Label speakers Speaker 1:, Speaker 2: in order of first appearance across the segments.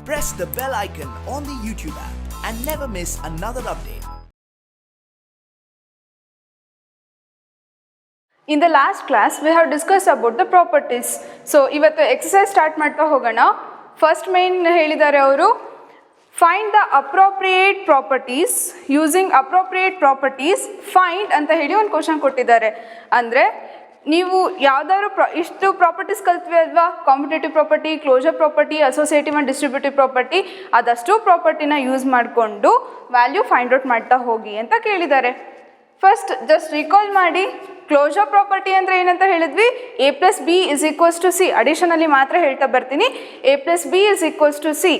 Speaker 1: press the bell icon on the YouTube app and never miss another update.
Speaker 2: In the last class, we have discussed about the properties. So, ivattu exercise start ಮಾಡ್ತಾ ಹೋಗೋಣ. First main ಹೇಳಿದ್ದಾರೆ ಅವರು find the appropriate properties using appropriate properties find ಅಂತ ಹೇಳಿ ಒಂದು question ಕೊಟ್ಟಿದ್ದಾರೆ. ಅಂದರೆ ನೀವು ಯಾವ್ದಾದ್ರು ಇಷ್ಟು ಪ್ರಾಪರ್ಟೀಸ್ ಕಲ್ತ್ವಿ ಅಲ್ವಾ, commutative property, closure property, associative and distributive property, ಅದಷ್ಟು ಪ್ರಾಪರ್ಟಿನ ಯೂಸ್ ಮಾಡಿಕೊಂಡು ವ್ಯಾಲ್ಯೂ ಫೈಂಡ್ ಔಟ್ ಮಾಡ್ತಾ ಹೋಗಿ ಅಂತ ಕೇಳಿದ್ದಾರೆ. ಫಸ್ಟ್ ಜಸ್ಟ್ ರಿಕಾಲ್ ಮಾಡಿ, ಕ್ಲೋಜರ್ ಪ್ರಾಪರ್ಟಿ ಅಂದರೆ ಏನಂತ ಹೇಳಿದ್ವಿ, a plus B is equals to C. ಅಡಿಷನಲ್ಲಿ ಮಾತ್ರ ಹೇಳ್ತಾ ಬರ್ತೀನಿ. a plus B is equals to C.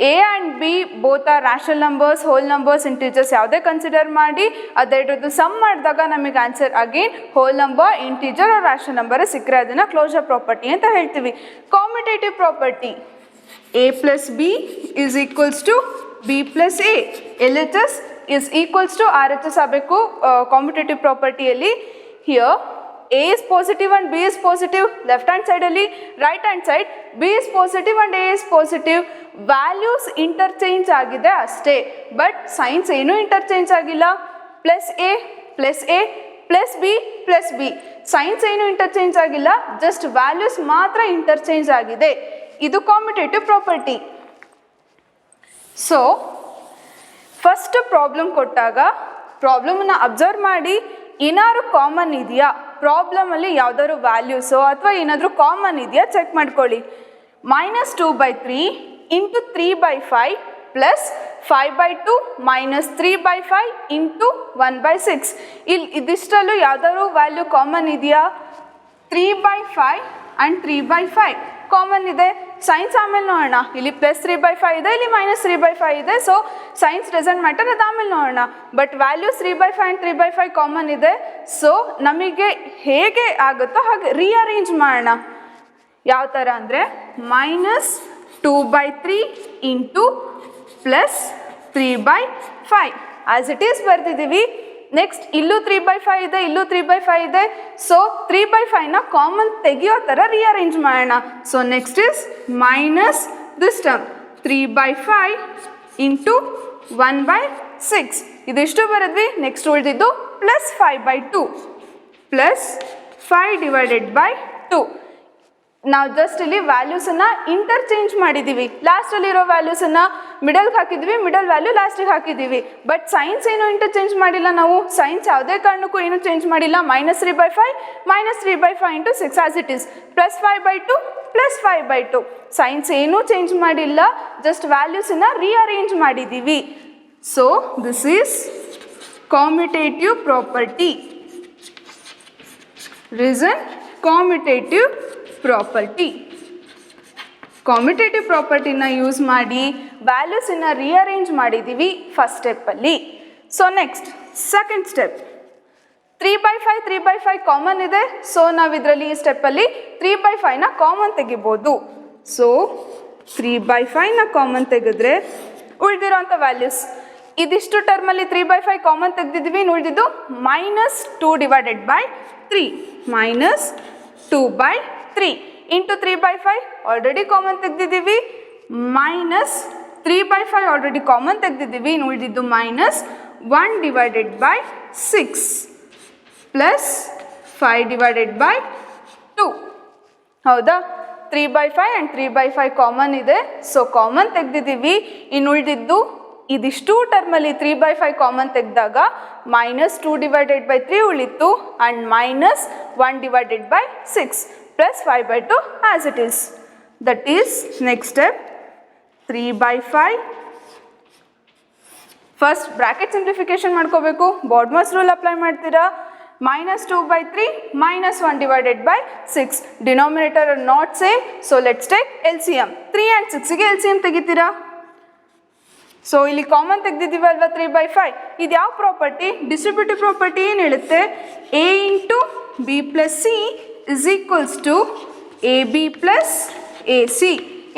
Speaker 2: A and B both are rational numbers, whole numbers, integers ಯಾವುದೇ ಕನ್ಸಿಡರ್ ಮಾಡಿ ಅದರದ್ದು ಸಮ್ ಮಾಡಿದಾಗ ನಮಗೆ answer again whole number, integer or rational number ಸಿಕ್ಕರೆ ಅದನ್ನು ಕ್ಲೋಜರ್ ಪ್ರಾಪರ್ಟಿ ಅಂತ ಹೇಳ್ತೀವಿ. Commutative property a plus B is equals to B plus A. LHS is equals to RHS ಆಗಬೇಕು ಕಾಂಪಿಟೇಟಿವ್ ಪ್ರಾಪರ್ಟಿಯಲ್ಲಿ. Here A is positive and B is positive, left hand side ಅಲ್ಲಿ, right hand side B is positive and A is positive. Values interchange ಆಗಿದೆ ಅಷ್ಟೇ, but science ಏನೂ interchange ಆಗಿಲ್ಲ. Plus A plus A plus B plus B, science ಏನು interchange ಆಗಿಲ್ಲ, just values ಮಾತ್ರ interchange ಆಗಿದೆ. ಇದು competitive property. So first problem ಕೊಟ್ಟಾಗ ಪ್ರಾಬ್ಲಮನ್ನು ಅಬ್ಸರ್ವ್ ಮಾಡಿ, ಏನಾದ್ರು ಕಾಮನ್ ಇದೆಯಾ, ಪ್ರಾಬ್ಲಮಲ್ಲಿ ಯಾವ್ದಾದ್ರು ವ್ಯಾಲ್ಯೂಸೋ ಅಥವಾ ಏನಾದರೂ ಕಾಮನ್ ಇದೆಯಾ ಚೆಕ್ ಮಾಡ್ಕೊಳ್ಳಿ. -2/3 ಇಂಟು 3/5 ಪ್ಲಸ್ 5/2 ಮೈನಸ್ 3/5 ಇಂಟು 1/6. ಇಲ್ಲಿ ಇದಿಷ್ಟಲ್ಲೂ ಯಾವ್ದಾದ್ರು ವ್ಯಾಲ್ಯೂ ಕಾಮನ್ ಇದೆಯಾ? 3/5 ಆ್ಯಂಡ್ 3/5 ಕಾಮನ್ ಇದೆ. ಸೈನ್ಸ್ ಆಮೇಲೆ ನೋಡೋಣ. ಇಲ್ಲಿ ಪ್ಲಸ್ 3/5 ಇದೆ, ಇಲ್ಲಿ ಮೈನಸ್ 3/5 ಇದೆ. ಸೊ ಸೈನ್ಸ್ ಡಸಂಟ್ ಮ್ಯಾಟರ್, ಅದು ಆಮೇಲೆ ನೋಡೋಣ. ಬಟ್ ವ್ಯಾಲ್ಯೂಸ್ 3/5 ಆ್ಯಂಡ್ 3/5 ಕಾಮನ್ ಇದೆ. ಸೊ ನಮಗೆ ಹೇಗೆ ಆಗುತ್ತೋ ಹಾಗೆ ರೀಅರೇಂಜ್ ಮಾಡೋಣ. ಯಾವ ಥರ ಅಂದರೆ -2/3 into plus 3/5 as it is ಬರ್ತಿದ್ದೀವಿ. ನೆಕ್ಸ್ಟ್ ಇಲ್ಲೂ 3/5 ಇದೆ, ಇಲ್ಲೂ 3/5 ಇದೆ. ಸೊ 3/5ನ ಕಾಮನ್ ತೆಗಿಯೋ ಥರ ರೀಅರೇಂಜ್ ಮಾಡೋಣ. So next is minus this term 3/5 into 1/6. ಇದಿಷ್ಟು ಬರೆದ್ವಿ. ನೆಕ್ಸ್ಟ್ ಉಳಿದಿದ್ದು ಪ್ಲಸ್ 5/2 ಪ್ಲಸ್ 5/2. ನಾವು ಜಸ್ಟ್ ಇಲ್ಲಿ ವ್ಯಾಲ್ಯೂಸನ್ನು ಇಂಟರ್ಚೇಂಜ್ ಮಾಡಿದ್ದೀವಿ. ಲಾಸ್ಟಲ್ಲಿರೋ ವ್ಯಾಲ್ಯೂಸನ್ನು ಮಿಡಲ್ಗೆ ಹಾಕಿದ್ವಿ, ಮಿಡಲ್ ವ್ಯಾಲ್ಯೂ ಲಾಸ್ಟಿಗೆ ಹಾಕಿದ್ದೀವಿ. ಬಟ್ ಸೈನ್ಸ್ ಏನು ಇಂಟರ್ಚೇಂಜ್ ಮಾಡಿಲ್ಲ ನಾವು. ಸೈನ್ಸ್ ಯಾವುದೇ ಕಾರಣಕ್ಕೂ ಏನು ಚೇಂಜ್ ಮಾಡಿಲ್ಲ. -3/5 into 6 as it is, plus 5/2 plus 5/2. Signs ಏನೂ ಚೇಂಜ್ ಮಾಡಿಲ್ಲ, ಜಸ್ಟ್ ವ್ಯಾಲ್ಯೂಸನ್ನು ರೀಅರೇಂಜ್ ಮಾಡಿದ್ದೀವಿ. So this is commutative property. Reason commutative property. Commutative ಪ್ರಾಪರ್ಟಿನ ಯೂಸ್ ಮಾಡಿ ವ್ಯಾಲ್ಯೂಸನ್ನು ರೀಅರೇಂಜ್ ಮಾಡಿದ್ದೀವಿ ಫಸ್ಟ್ ಸ್ಟೆಪ್ಪಲ್ಲಿ. So next second step, 3/5 common ಇದೆ. ಸೊ ನಾವು ಇದರಲ್ಲಿ ಈ ಸ್ಟೆಪ್ಪಲ್ಲಿ 3/5ನ ಕಾಮನ್ ತೆಗಿಬೋದು. ಸೊ 3/5ನ ಕಾಮನ್ ತೆಗೆದ್ರೆ ಉಳಿದಿರೋಂಥ ವ್ಯಾಲ್ಯೂಸ್ ಇದಿಷ್ಟು ಟರ್ಮಲ್ಲಿ 3/5 ಕಾಮನ್ ತೆಗೆದಿದ್ದೀವಿ. ಉಳಿದಿದ್ದು -2/3 -2/3 ಇಂಟು 3/5 ಆಲ್ರೆಡಿ ಕಾಮನ್ ತೆಗೆದಿದ್ದೀವಿ. -3/5 ಆಲ್ರೆಡಿ ಕಾಮನ್ ತೆಗೆದಿದ್ದೀವಿ. ಉಳಿದಿದ್ದು -1/6 ಪ್ಲಸ್ 5/2. ಹೌದಾ? 3/5 ಆ್ಯಂಡ್ 3/5 ಕಾಮನ್ ಇದೆ. ಸೊ ಕಾಮನ್ ತೆಗೆದಿದ್ದೀವಿ. ಇನ್ನು ಉಳಿದಿದ್ದು ಇದಿಷ್ಟು ಟರ್ಮಲ್ಲಿ 3/5 ಕಾಮನ್ ತೆಗೆದಾಗ -2/3 ಉಳಿತು and -1/6 plus 5/2 as it is. That is next step 3/5. First bracket simplification ಮಾಡ್ಕೋಬೇಕು. ಬಾಡ್ಮಾಸ್ ರೂಲ್ ಅಪ್ಲೈ ಮಾಡ್ತೀರಾ. -2/3 -1/6. Denominator are not same. So let's take LCM. 3 and 6ಗೆ LCM ತೆಗಿತೀರಾ. ಸೊ ಇಲ್ಲಿ ಕಾಮನ್ ತೆಗೆದಿದ್ದೀವಿ ಅಲ್ವಾ 3/5. ಇದು ಯಾವ ಪ್ರಾಪರ್ಟಿ? Distributive property. ಏನು ಹೇಳುತ್ತೆ? A into B plus C is equals to AB plus AC.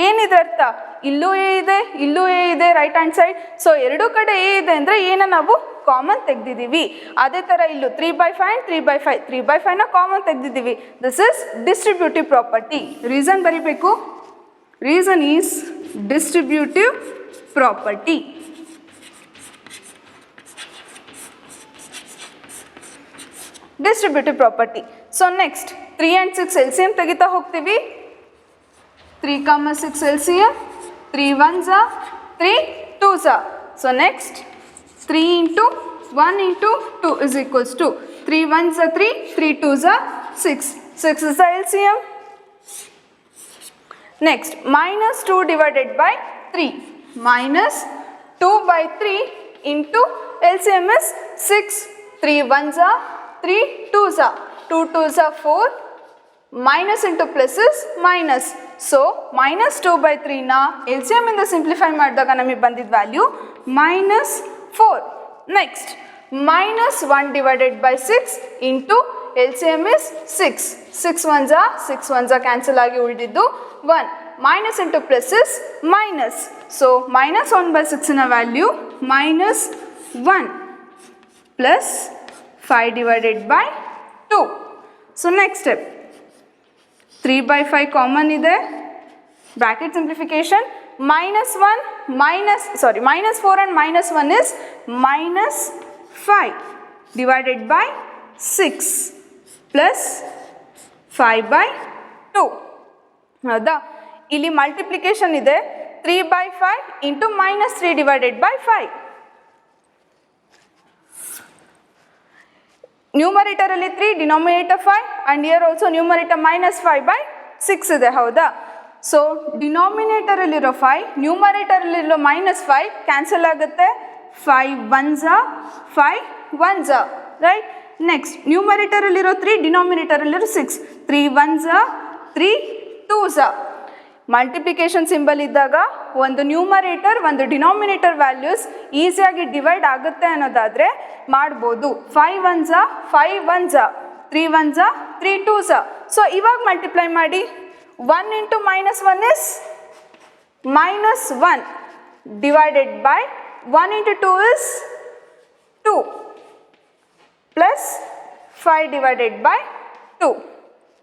Speaker 2: ಏನಿದೆ ಅರ್ಥ? ಇಲ್ಲೂ ಎ ಇದೆ, ಇಲ್ಲೂ ಎ ಇದೆ ರೈಟ್ ಹ್ಯಾಂಡ್ ಸೈಡ್. ಸೊ ಎರಡೂ ಕಡೆ ಎ ಇದೆ ಅಂದರೆ ಏನ ನಾವು ಕಾಮನ್ ತೆಗೆದಿದ್ದೀವಿ. ಅದೇ ಥರ ಇಲ್ಲೂ 3/5 ಆ್ಯಂಡ್ 3/5, 3/5ನ ಕಾಮನ್ ತೆಗೆದಿದ್ದೀವಿ. This is distributive property. Reason ಬರೀಬೇಕು. Reason is distributive property. Distributive property. So next 3 and 6 LCM ತೆಗಿತಾ ಹೋಗ್ತೀವಿ. 3, 6 LCM, 3 1s are 3 2s are. So next 3 into 1 into 2 is equals to 3 1s are 3, 3 2s are 6. 6 is the LCM. Next minus 2 divided by 3. Minus 2 by 3 into LCM is 6. 3 1s are 3 2s are. 2 2s are 4. Minus into plus is minus. So minus 2 by 3 na LCM ಇಂದ simplify ಮಾಡಿದಾಗ ನಮಗೆ ಬಂದಿದ್ದ value minus 4. Next minus 1 divided by 6 into LCM is 6. 6 1s are 6 1s are cancel ಆಗಿ ಉಳಿದಿದ್ದು 1. Minus into plus is minus. So minus 1 by 6 ನ value minus 1 plus 5 divided by 2. So next step 3 by 5 common ಇದೆ, bracket simplification, minus 4 and minus 1 is minus 5 divided by 6 plus 5 by 2. ಹೌದಾ, ಇಲ್ಲಿ multiplication ಇದೆ 3 by 5 into minus 3 divided by 5. Numerator ಅಲ್ಲಿ 3, denominator 5 and here also numerator minus 5 by 6 ಇದೆ. ಹೌದಾ, so denominator ಅಲ್ಲಿರೋ 5 numerator ಅಲ್ಲಿರೋ minus 5 cancel ಆಗುತ್ತೆ. 5 1s are 5 1s are, right. Next numerator ಅಲ್ಲಿರೋ 3, ಡಿನಾಮಿನೇಟರ್ ಅಲ್ಲಿರೋ 6. 3 1s are 3 2s are. Multiplication symbol ಇದ್ದಾಗ ಒಂದು ನ್ಯೂಮರೇಟರ್ ಒಂದು ಡಿನಾಮಿನೇಟರ್ ವ್ಯಾಲ್ಯೂಸ್ ಈಸಿಯಾಗಿ ಡಿವೈಡ್ ಆಗುತ್ತೆ ಅನ್ನೋದಾದರೆ ಮಾಡ್ಬೋದು. 5 1s are 5 1s are, 3 1s are 3 2s are. So ಇವಾಗ ಮಲ್ಟಿಪ್ಲೈ ಮಾಡಿ. 1 into minus 1 is minus 1 divided by 1 into 2 is 2 plus 5 divided by 2.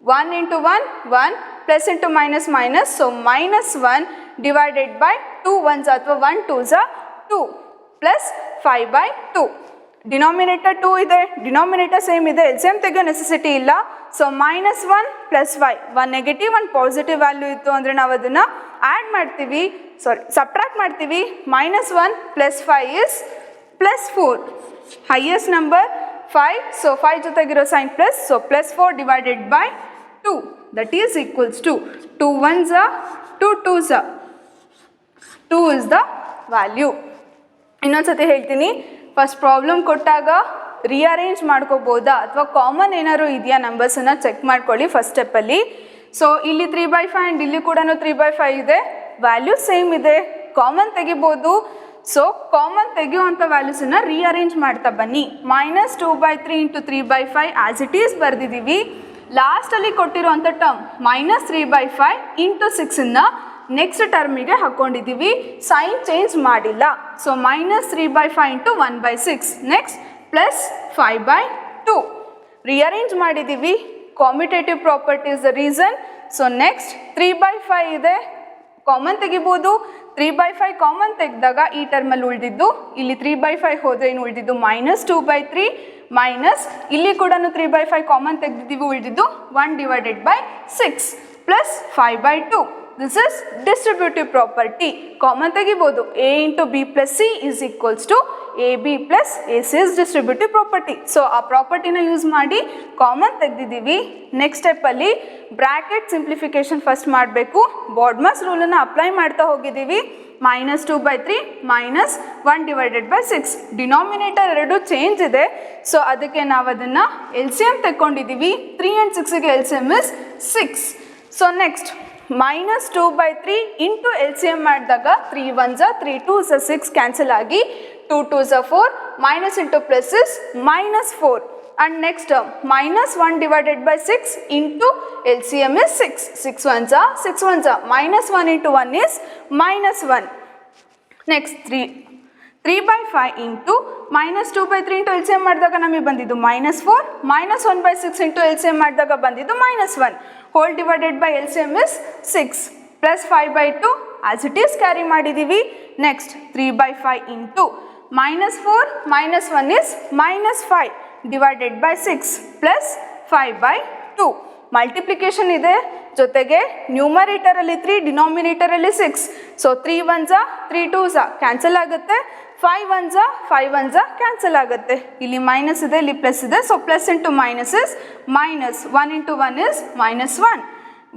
Speaker 2: 1 into 1 1 plus into minus minus, so minus 1 divided by 2 1s ಅಥವಾ 1 2s are 2 plus 5 by 2. Denominator 2 ಇದೆ, denominator same ಇದೆ, LCM ತೆಗೆಯೋ necessity ಇಲ್ಲ. So minus 1 plus 5, 1 negative 1 positive value ಇತ್ತು ಅಂದರೆ ನಾವು ಅದನ್ನು add ಮಾಡ್ತೀವಿ, subtract ಮಾಡ್ತೀವಿ. minus 1 plus 5 is plus 4. Highest number 5, so 5 ಜೊತೆಗಿರೋ sign plus, so plus 4 divided by 2, that is equals to 2 1s are 2 2s are. 2 is the value. ಇನ್ನೊಂದ್ಸತಿ ಹೇಳ್ತೀನಿ, first problem ಕೊಟ್ಟಾಗ ರಿಅರೇಂಜ್ ಮಾಡ್ಕೋಬೋದಾ ಅಥವಾ ಕಾಮನ್ ಏನಾದ್ರು ಇದೆಯಾ ನಂಬರ್ಸನ್ನು ಚೆಕ್ ಮಾಡ್ಕೊಳ್ಳಿ ಫಸ್ಟ್ ಸ್ಟೆಪ್ಪಲ್ಲಿ. ಸೊ ಇಲ್ಲಿ 3 by 5 ಆ್ಯಂಡ್ ಇಲ್ಲಿ ಕೂಡ 3 by 5 ಇದೆ, ವ್ಯಾಲ್ಯೂ ಸೇಮ್ ಇದೆ, ಕಾಮನ್ ತೆಗಿಬೋದು. ಸೊ ಕಾಮನ್ ತೆಗೆಯುವಂಥ ವ್ಯಾಲ್ಯೂಸನ್ನು ರಿಅರೇಂಜ್ ಮಾಡ್ತಾ ಬನ್ನಿ. minus 2 by 3 into 3 by 5 as it is ಬರೆದಿದ್ದೀವಿ. ಲಾಸ್ಟಲ್ಲಿ ಕೊಟ್ಟಿರುವಂಥ ಟರ್ಮ್ minus 3 by 5 into 6ನ್ನು ನೆಕ್ಸ್ಟ್ ಟರ್ಮಿಗೆ ಹಾಕ್ಕೊಂಡಿದ್ದೀವಿ, ಸೈನ್ ಚೇಂಜ್ ಮಾಡಿಲ್ಲ. So minus 3 by 5 into 1 by 6, next plus 5 by 2 rearrange ಮಾಡಿದ್ದೀವಿ. Commutative property is the reason. So next 3 by 5 ಇದೆ, common ತೆಗಿಬೋದು. 3 by 5 ಕಾಮನ್ ತೆಗೆದಾಗ ಈ ಟರ್ಮಲ್ಲಿ ಉಳಿದಿದ್ದು, ಇಲ್ಲಿ 3 by 5 ಹೋದರೆ ಏನು ಉಳಿದಿದ್ದು minus 2 by 3 ಮೈನಸ್ ಇಲ್ಲಿ ಕೂಡ 3 by 5 ಕಾಮನ್ ತೆಗೆದಿದ್ದೀವಿ, ಉಳಿದಿದ್ದು 1 divided by 6 plus 5 by 2. This is distributive property. Common ತೆಗಿಬೋದು, a into b plus c is equals to ab plus ac is distributive property. So ಆ ಪ್ರಾಪರ್ಟಿನ ಯೂಸ್ ಮಾಡಿ ಕಾಮನ್ ತೆಗೆದಿದ್ದೀವಿ. Next ಸ್ಟೆಪ್ಪಲ್ಲಿ ಬ್ರ್ಯಾಕೆಟ್ ಸಿಂಪ್ಲಿಫಿಕೇಶನ್ ಫಸ್ಟ್ ಮಾಡಬೇಕು. BODMAS ರೂಲನ್ನು apply ಮಾಡ್ತಾ ಹೋಗಿದ್ದೀವಿ. minus 2 by 3 minus 1 divided by 6. Denominator ಎರಡು ಚೇಂಜ್ ಇದೆ, ಸೊ ಅದಕ್ಕೆ ನಾವು ಅದನ್ನು LCM ತೆಕ್ಕೊಂಡಿದ್ದೀವಿ. 3 and 6ಗೆ LCM is 6. So next minus 2 by 3 into LCM ಮಾಡಿದಾಗ 3 1s are 3 2s are 6 cancel ಆಗಿ 2 2s are 4, minus into plus is minus 4. And next term minus 1 divided by 6 into LCM is 6. 6 1s are 6 1s are, minus 1 into 1 is minus 1. Next 3 by 5 into minus 2 by 3 into LCM ಮಾಡಿದಾಗ ನಮಗೆ ಬಂದಿದ್ದು minus 4, minus 1 by 6 into LCM ಮಾಡಿದಾಗ ಬಂದಿದ್ದು minus 1. Whole divided by LCM is 6 plus 5 by 2 as it is carry ಮಾಡಿದ್ದೀವಿ. Next 3/5 into -4 -1 is -5 divided by 6 plus 5/2. Multiplication ಇದೆ, ಜೊತೆಗೆ ನ್ಯೂಮರೇಟರಲ್ಲಿ 3 ಡಿನಾಮಿನೇಟರಲ್ಲಿ 6. So 3 1s 3 2s cancel ಆಗುತ್ತೆ, 5 1s 5 1s cancel ಆಗುತ್ತೆ. ಇಲ್ಲಿ minus ಇದೆ, ಇಲ್ಲಿ ಪ್ಲಸ್ ಇದೆ. So plus into minus is minus, 1 into 1 is -1,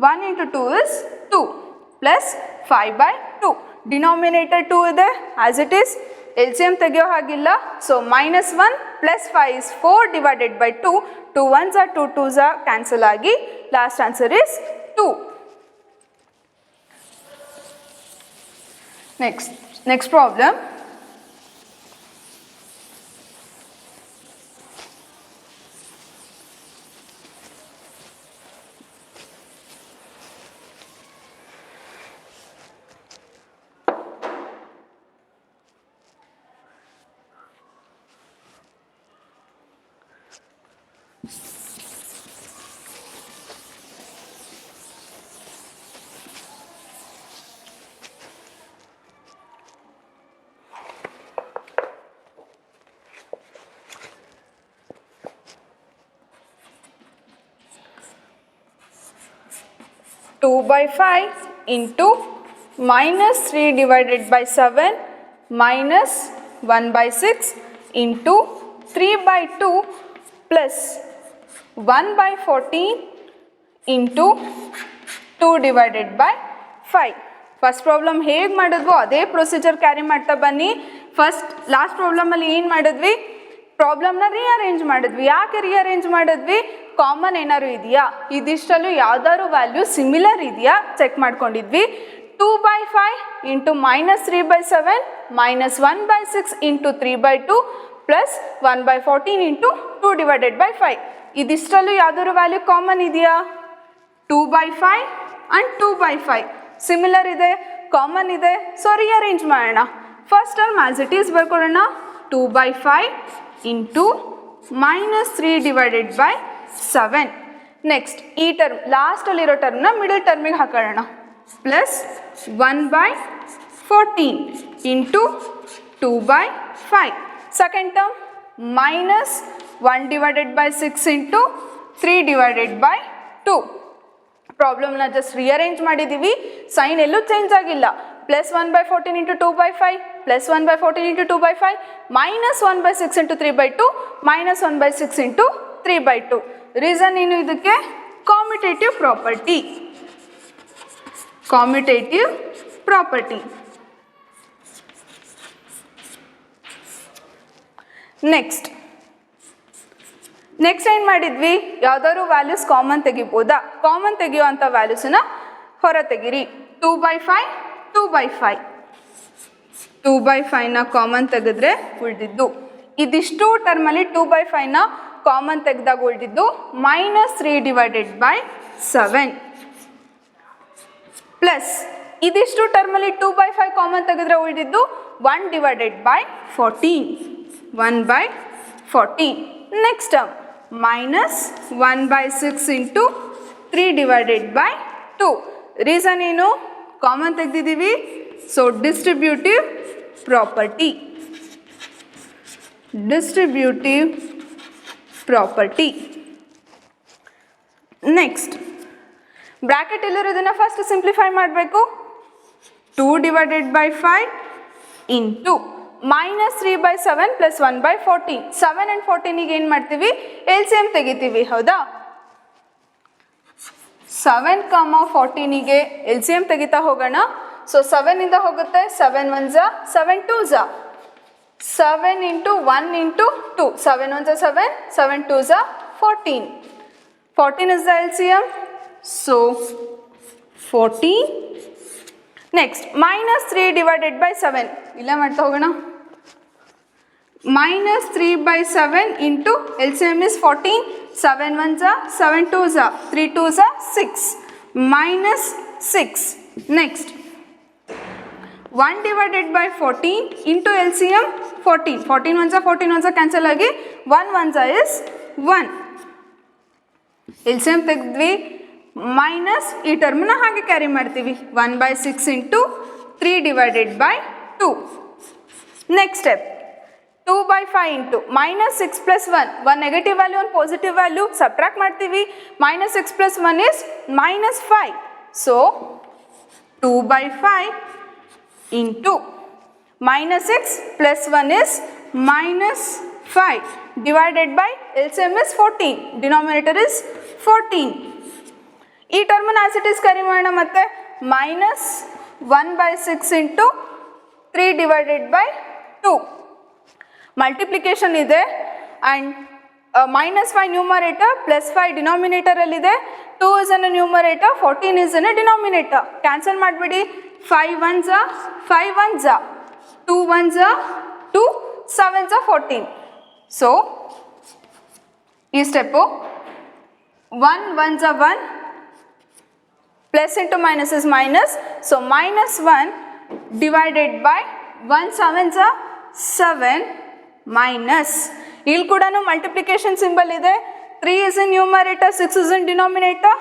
Speaker 2: 1 into 2 is 2 plus 5/2. Denominator 2 ಇದೆ as it is, L C M ತೆಗೆಯೋ ಹಾಗಿಲ್ಲ. So -1 plus 5 is 4 divided by 2, 2 1s 2 2s cancel ಆಗಿ last answer is 2. Next problem. (2/5) into -3 divided by 7 minus 1/6 into 3/2 plus 1/14 into 2 divided by 5. First problem ಹೇಗೆ ಮಾಡಿದ್ವೋ ಅದೇ procedure carry ಮಾಡ್ತಾ ಬನ್ನಿ. Last ಪ್ರಾಬ್ಲಮಲ್ಲಿ ಏನು ಮಾಡಿದ್ವಿ, ಪ್ರಾಬ್ಲಮ್ನ rearrange ಮಾಡಿದ್ವಿ. ಯಾಕೆ ರಿಅರೇಂಜ್ ಮಾಡಿದ್ವಿ, ಕಾಮನ್ ಏನಾದ್ರು ಇದೆಯಾ, ಇದಿಷ್ಟಲ್ಲೂ ಯಾವ್ದಾದ್ರು ವ್ಯಾಲ್ಯೂ ಸಿಮಿಲರ್ ಇದೆಯಾ ಚೆಕ್ ಮಾಡ್ಕೊಂಡಿದ್ವಿ. 2/5 into -3/7 minus 1/6 into 3/2 plus 1/14 into 2 divided by 5. ಇದಿಷ್ಟಲ್ಲೂ ಯಾವ್ದಾದ್ರು ವ್ಯಾಲ್ಯೂ ಕಾಮನ್ ಇದೆಯಾ, 2/5 and 2/5 ಸಿಮಿಲರ್ ಇದೆ, ಕಾಮನ್ ಇದೆ. ಸೊ ರಿಅರೇಂಜ್ ಮಾಡೋಣ. First term as it is ಬರ್ಕೊಳ್ಳೋಣ. 2/5 ಇಂಟು -3 ಡಿವೈಡೆಡ್ ಬೈ 7. ನೆಕ್ಸ್ಟ್ ಈ ಟರ್ಮ್ ಲಾಸ್ಟಲ್ಲಿರೋ ಟರ್ಮ್ನ ಮಿಡಲ್ ಟರ್ಮಿಗೆ ಹಾಕೊಳ್ಳೋಣ. Plus 1/14 into 2/5. Second term minus 1 divided by 6 into 3 divided by 2. ಪ್ರಾಬ್ಲಮ್ನ ಜಸ್ಟ್ ರಿಅರೇಂಜ್ ಮಾಡಿದ್ದೀವಿ, ಸೈನ್ ಎಲ್ಲೂ ಚೇಂಜ್ ಆಗಿಲ್ಲ. Plus 1/14 into 2/5 plus 1/14 into 2/5 minus 1/6 into 3/2 minus 1/6 into 3/2. Reason ಏನು ಇದಕ್ಕೆ, ಕಾಮ್ಯುಟೇಟಿವ್ ಪ್ರಾಪರ್ಟಿ. ಕಾಮ್ಯುಟೇಟಿವ್ ಪ್ರಾಪರ್ಟಿ. ನೆಕ್ಸ್ಟ್ ಏನು ಮಾಡಿದ್ವಿ, ಯಾವ್ದಾದ್ರು ವ್ಯಾಲ್ಯೂಸ್ ಕಾಮನ್ ತೆಗಿಬೋದಾ, ಕಾಮನ್ ತೆಗಿಯುವಂಥ ವ್ಯಾಲ್ಯೂಸನ್ನ ಹೊರ ತೆಗಿರಿ. 2/5 2/5 2/5ನ ಕಾಮನ್ ತೆಗೆದ್ರೆ ಉಳಿದಿದ್ದು ಇದಿಷ್ಟು ಟರ್ಮಲ್ಲಿ 2/5ನ ಕಾಮನ್ ತೆಗೆದಾಗ ಉಳಿದಿದ್ದು -3 ಡಿವೈಡೆಡ್ ಬೈ 7 ಪ್ಲಸ್ ಇದಿಷ್ಟು ಟರ್ಮಲ್ಲಿ 2/5 ಕಾಮನ್ ತೆಗೆದ್ರೆ ಉಳಿದಿದ್ದು 1 divided by 14 1/14. Next term minus 1/6 into 3 divided by 2. Reason ಏನು, ಕಾಮನ್ ತೆಗೆದಿದ್ದೀವಿ. So distributive property. Distributive property. Next bracket ಇಲ್ಲಿರೋದನ್ನ ಫಸ್ಟ್ ಸಿಂಪ್ಲಿಫೈ ಮಾಡಬೇಕು. 2 divided by 5 into -3/7 plus 1/14. 7 and 14ಗೆ ಏನು ಮಾಡ್ತೀವಿ, ಎಲ್ ಸಿ ಎಮ್ ತೆಗಿತೀವಿ, ಹೌದಾ. 7, 14ಗೆ ಎಲ್ ಸಿ ಎಮ್ ತೆಗಿತಾ ಹೋಗೋಣ. ಸೊ 7ಇಂದ ಹೋಗುತ್ತೆ, 7 1s 7 2s 7 into 1 into 2 7 1s 7 7 2s 14. 14 is the LCM. So 14. Next -3 divided by 7. ಇಲ್ಲ ಮಾಡ್ತಾ ಹೋಗೋಣ. -3/7 into LCM is 14. 7 1s 7 2s 3 2s 6 -6. Next 1 divided by 14 into LCM 14. 14 1s cancel ಆಗಿ 1 1s is 1. LCM ತೆಗೆದ್ವಿ. Minus ಈ ಟರ್ಮ್ನ ಹಾಗೆ carry ಮಾಡ್ತೀವಿ 1/6 into 3 divided by 2. Next step 2/5 into -6 + 1 negative value ಒಂದು positive value subtract ಮಾಡ್ತೀವಿ. -6 + 1 is -5. So 2/5 into -6 + 1 is -5 divided by LCM is 14. Denominator is 14. ಈ ಟರ್ಮನ್ನು as it is carry ಮಾಡೋಣ. ಮತ್ತೆ -1/6 into 3 divided by 2. Multiplication ಇದೆ and -5 numerator +5 ಡಿನಾಮಿನೇಟರಲ್ಲಿದೆ. 2 is in a numerator, 14 is in a denominator. Cancel ಮಾಡಿಬಿಡಿ. 5 1s are 5 1s are 2 1s are 2 7s are 14. So ಈ step 1 1s are 1 plus into minus is minus. So -1 divided by 1 7s are 7 minus ಇಲ್ಲಿ ಕೂಡ multiplication symbol ಇದೆ. 3 is in numerator, 6 is in denominator,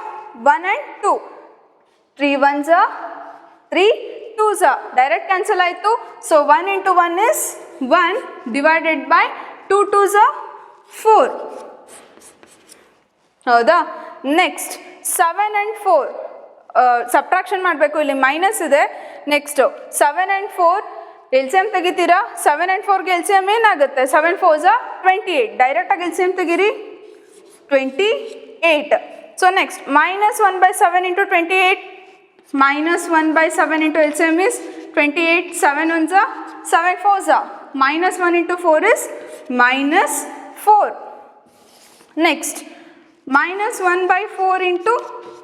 Speaker 2: 1 and 2. 3 1s are 3 2s are direct cancel ಆಯಿತು. So 1 into 1 is 1 divided by 2 2s are 4. ಹೌದಾ? Next 7 and 4 subtraction ಮಾಡಬೇಕು. ಇಲ್ಲಿ minus ಇದೆ. Next 7 and 4 LCM ತೆಗಿತೀರಾ. 7 and 4ಗೆ LCM ಏನಾಗುತ್ತೆ? 7 4s are 28. ಡೈರೆಕ್ಟಾಗಿ LCM ತೆಗೀರಿ 28. So next -1/7 into 28 -1/7 into LCM is 28. 7 1s are 7 4s are -1 into 4 is -4. Next -1/4 into